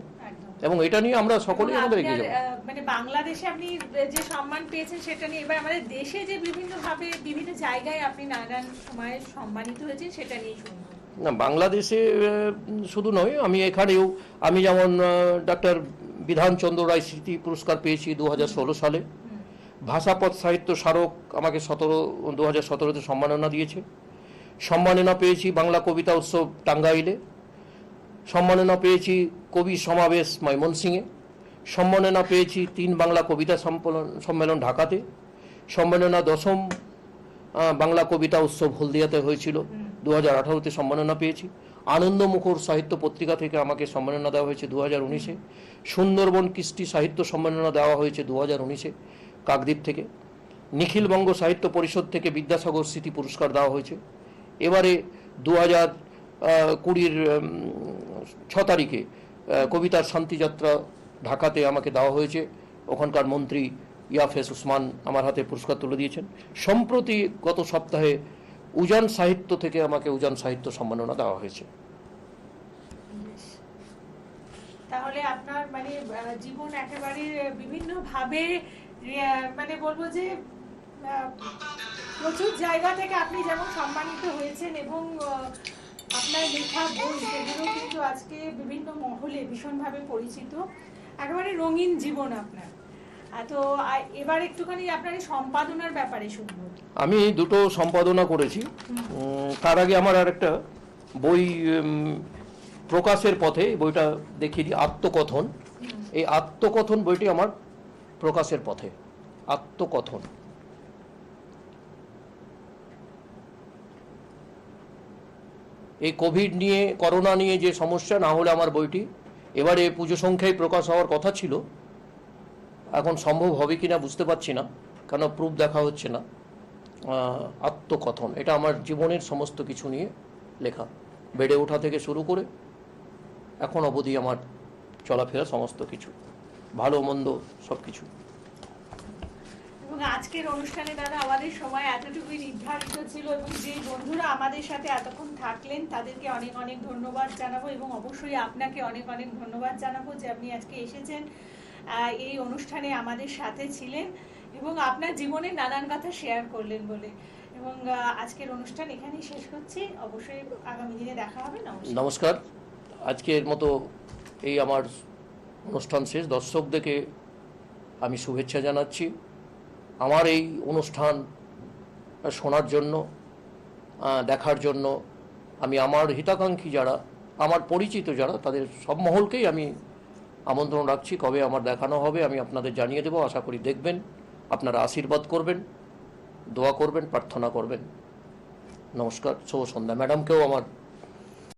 এবং এটা নিয়ে আমরা সকলেই আমাদের এগিয়ে যাবো। মানে বাংলাদেশে আপনি যে সম্মান পেয়েছেন সেটা নিয়ে, এবার আমাদের দেশে যে বিভিন্নভাবে বিভিন্ন জায়গায় আপনি নানান সময়ে সম্মানিত হয়েছেন, সেটা নিয়ে শুনবো। না, বাংলাদেশে শুধু নয়, আমি এখানেও, আমি যেমন ডাক্তার বিধানচন্দ্র রায় স্মৃতি পুরস্কার পেয়েছি 2016 সালে। ভাষাপথ সাহিত্য স্মারক আমাকে 2017-তে সম্মাননা দিয়েছে। সম্মাননা পেয়েছি বাংলা কবিতা উৎসব টাঙ্গাইলে, সম্মাননা পেয়েছি কবি সমাবেশ ময়মনসিংহে, সম্মাননা পেয়েছি 3 বাংলা কবিতা সম্মেলন ঢাকাতে, সম্মাননা 10ম বাংলা কবিতা উৎসব হলদিয়াতে হয়েছিল 2018-তে সম্মাননা পেয়েছি। আনন্দমুখর সাহিত্য পত্রিকা থেকে আমাকে সম্মাননা দেওয়া হয়েছে 2019-এ। সুন্দরবন কৃষ্টি সাহিত্য সম্মাননা দেওয়া হয়েছে 2019-এ কাকদ্বীপ থেকে। নিখিলবঙ্গ সাহিত্য পরিষদ থেকে বিদ্যাসাগর স্মৃতি পুরস্কার দেওয়া হয়েছে। এবারে 2020-এর 6 তারিখে কবিতার শান্তিযাত্রা ঢাকাতে আমাকে দেওয়া হয়েছে। ওখানকার মন্ত্রী ইয়াফেস উসমান আমার হাতে পুরস্কার তুলে দিয়েছেন। সম্প্রতি গত সপ্তাহে উজান সাহিত্য থেকে আমাকে উজান সাহিত্য সম্মাননা দেওয়া হয়েছে। তাহলে আপনার মানে জীবন একেবারে বিভিন্নভাবে, মানে বলবো যে প্রচুর জায়গা থেকে আপনি যেমন সম্মানিত হয়েছেন, এবং আপনার লেখা বই সেগুলো কিন্তু আজকে বিভিন্ন মহলে ভীষণভাবে পরিচিত। একেবারে রঙিন জীবন আপনার। তো এবার একটুখানি আপনার সম্পাদনার ব্যাপারে শুনবো। আমি 2টো সম্পাদনা করেছি। তার আগে আমার আর একটা বই প্রকাশের পথে, বইটা দেখিয়ে দিই, আত্মকথন। এই আত্মকথন বইটি আমার প্রকাশের পথে। আত্মকথন। এই কোভিড নিয়ে, করোনা নিয়ে যে সমস্যা, না হলে আমার বইটি এবারে পুজো সংখ্যায় প্রকাশ হওয়ার কথা ছিল। এখন সম্ভব হবে কিনা বুঝতে পারছি না, কেন প্রুফ দেখা হচ্ছে না। আত্মকথন, এটা আমার জীবনের সমস্ত কিছু নিয়ে লেখা, বেড়ে ওঠা থেকে শুরু করে এখন অবধি আমার চলাফেরা, সমস্ত কিছু, ভালো মন্দ সব কিছু। এবং আজকের অনুষ্ঠানে দাদা আমাদের সময় এতটুকুই নির্ধারিত ছিল, এবং যে বন্ধুরা আমাদের সাথে এতক্ষণ থাকলেন তাদেরকে অনেক অনেক ধন্যবাদ জানাবো, এবং অবশ্যই আপনাকে অনেক অনেক ধন্যবাদ জানাবো যে আপনি আজকে এসেছেন, এই অনুষ্ঠানে আমাদের সাথে ছিলেন এবং আপনার জীবনের নানান কথা শেয়ার করলেন বলে। এবং এবং আজকের অনুষ্ঠান এখানেই শেষ করছি। অবশ্যই আগামী দিনে দেখা হবে। নমস্কার। নমস্কার। আজকের মতো এই আমার অনুষ্ঠান শেষ। দর্শকদেরকে আমি শুভেচ্ছা জানাচ্ছি। আমার এই অনুষ্ঠান শোনার জন্য, দেখার জন্য আমি আমার হিতাকাঙ্ক্ষী যারা, আমার পরিচিত যারা, তাদের সব মহলকেই আমি আমন্ত্রণ রাখছি। কবে আমার দেখানো হবে আমি আপনাদের জানিয়ে দেবো। আশা করি দেখবেন, আপনারা আশীর্বাদ করবেন, দোয়া করবেন, প্রার্থনা করবেন। নমস্কার, শুভ সন্ধ্যা। ম্যাডামকেও আমার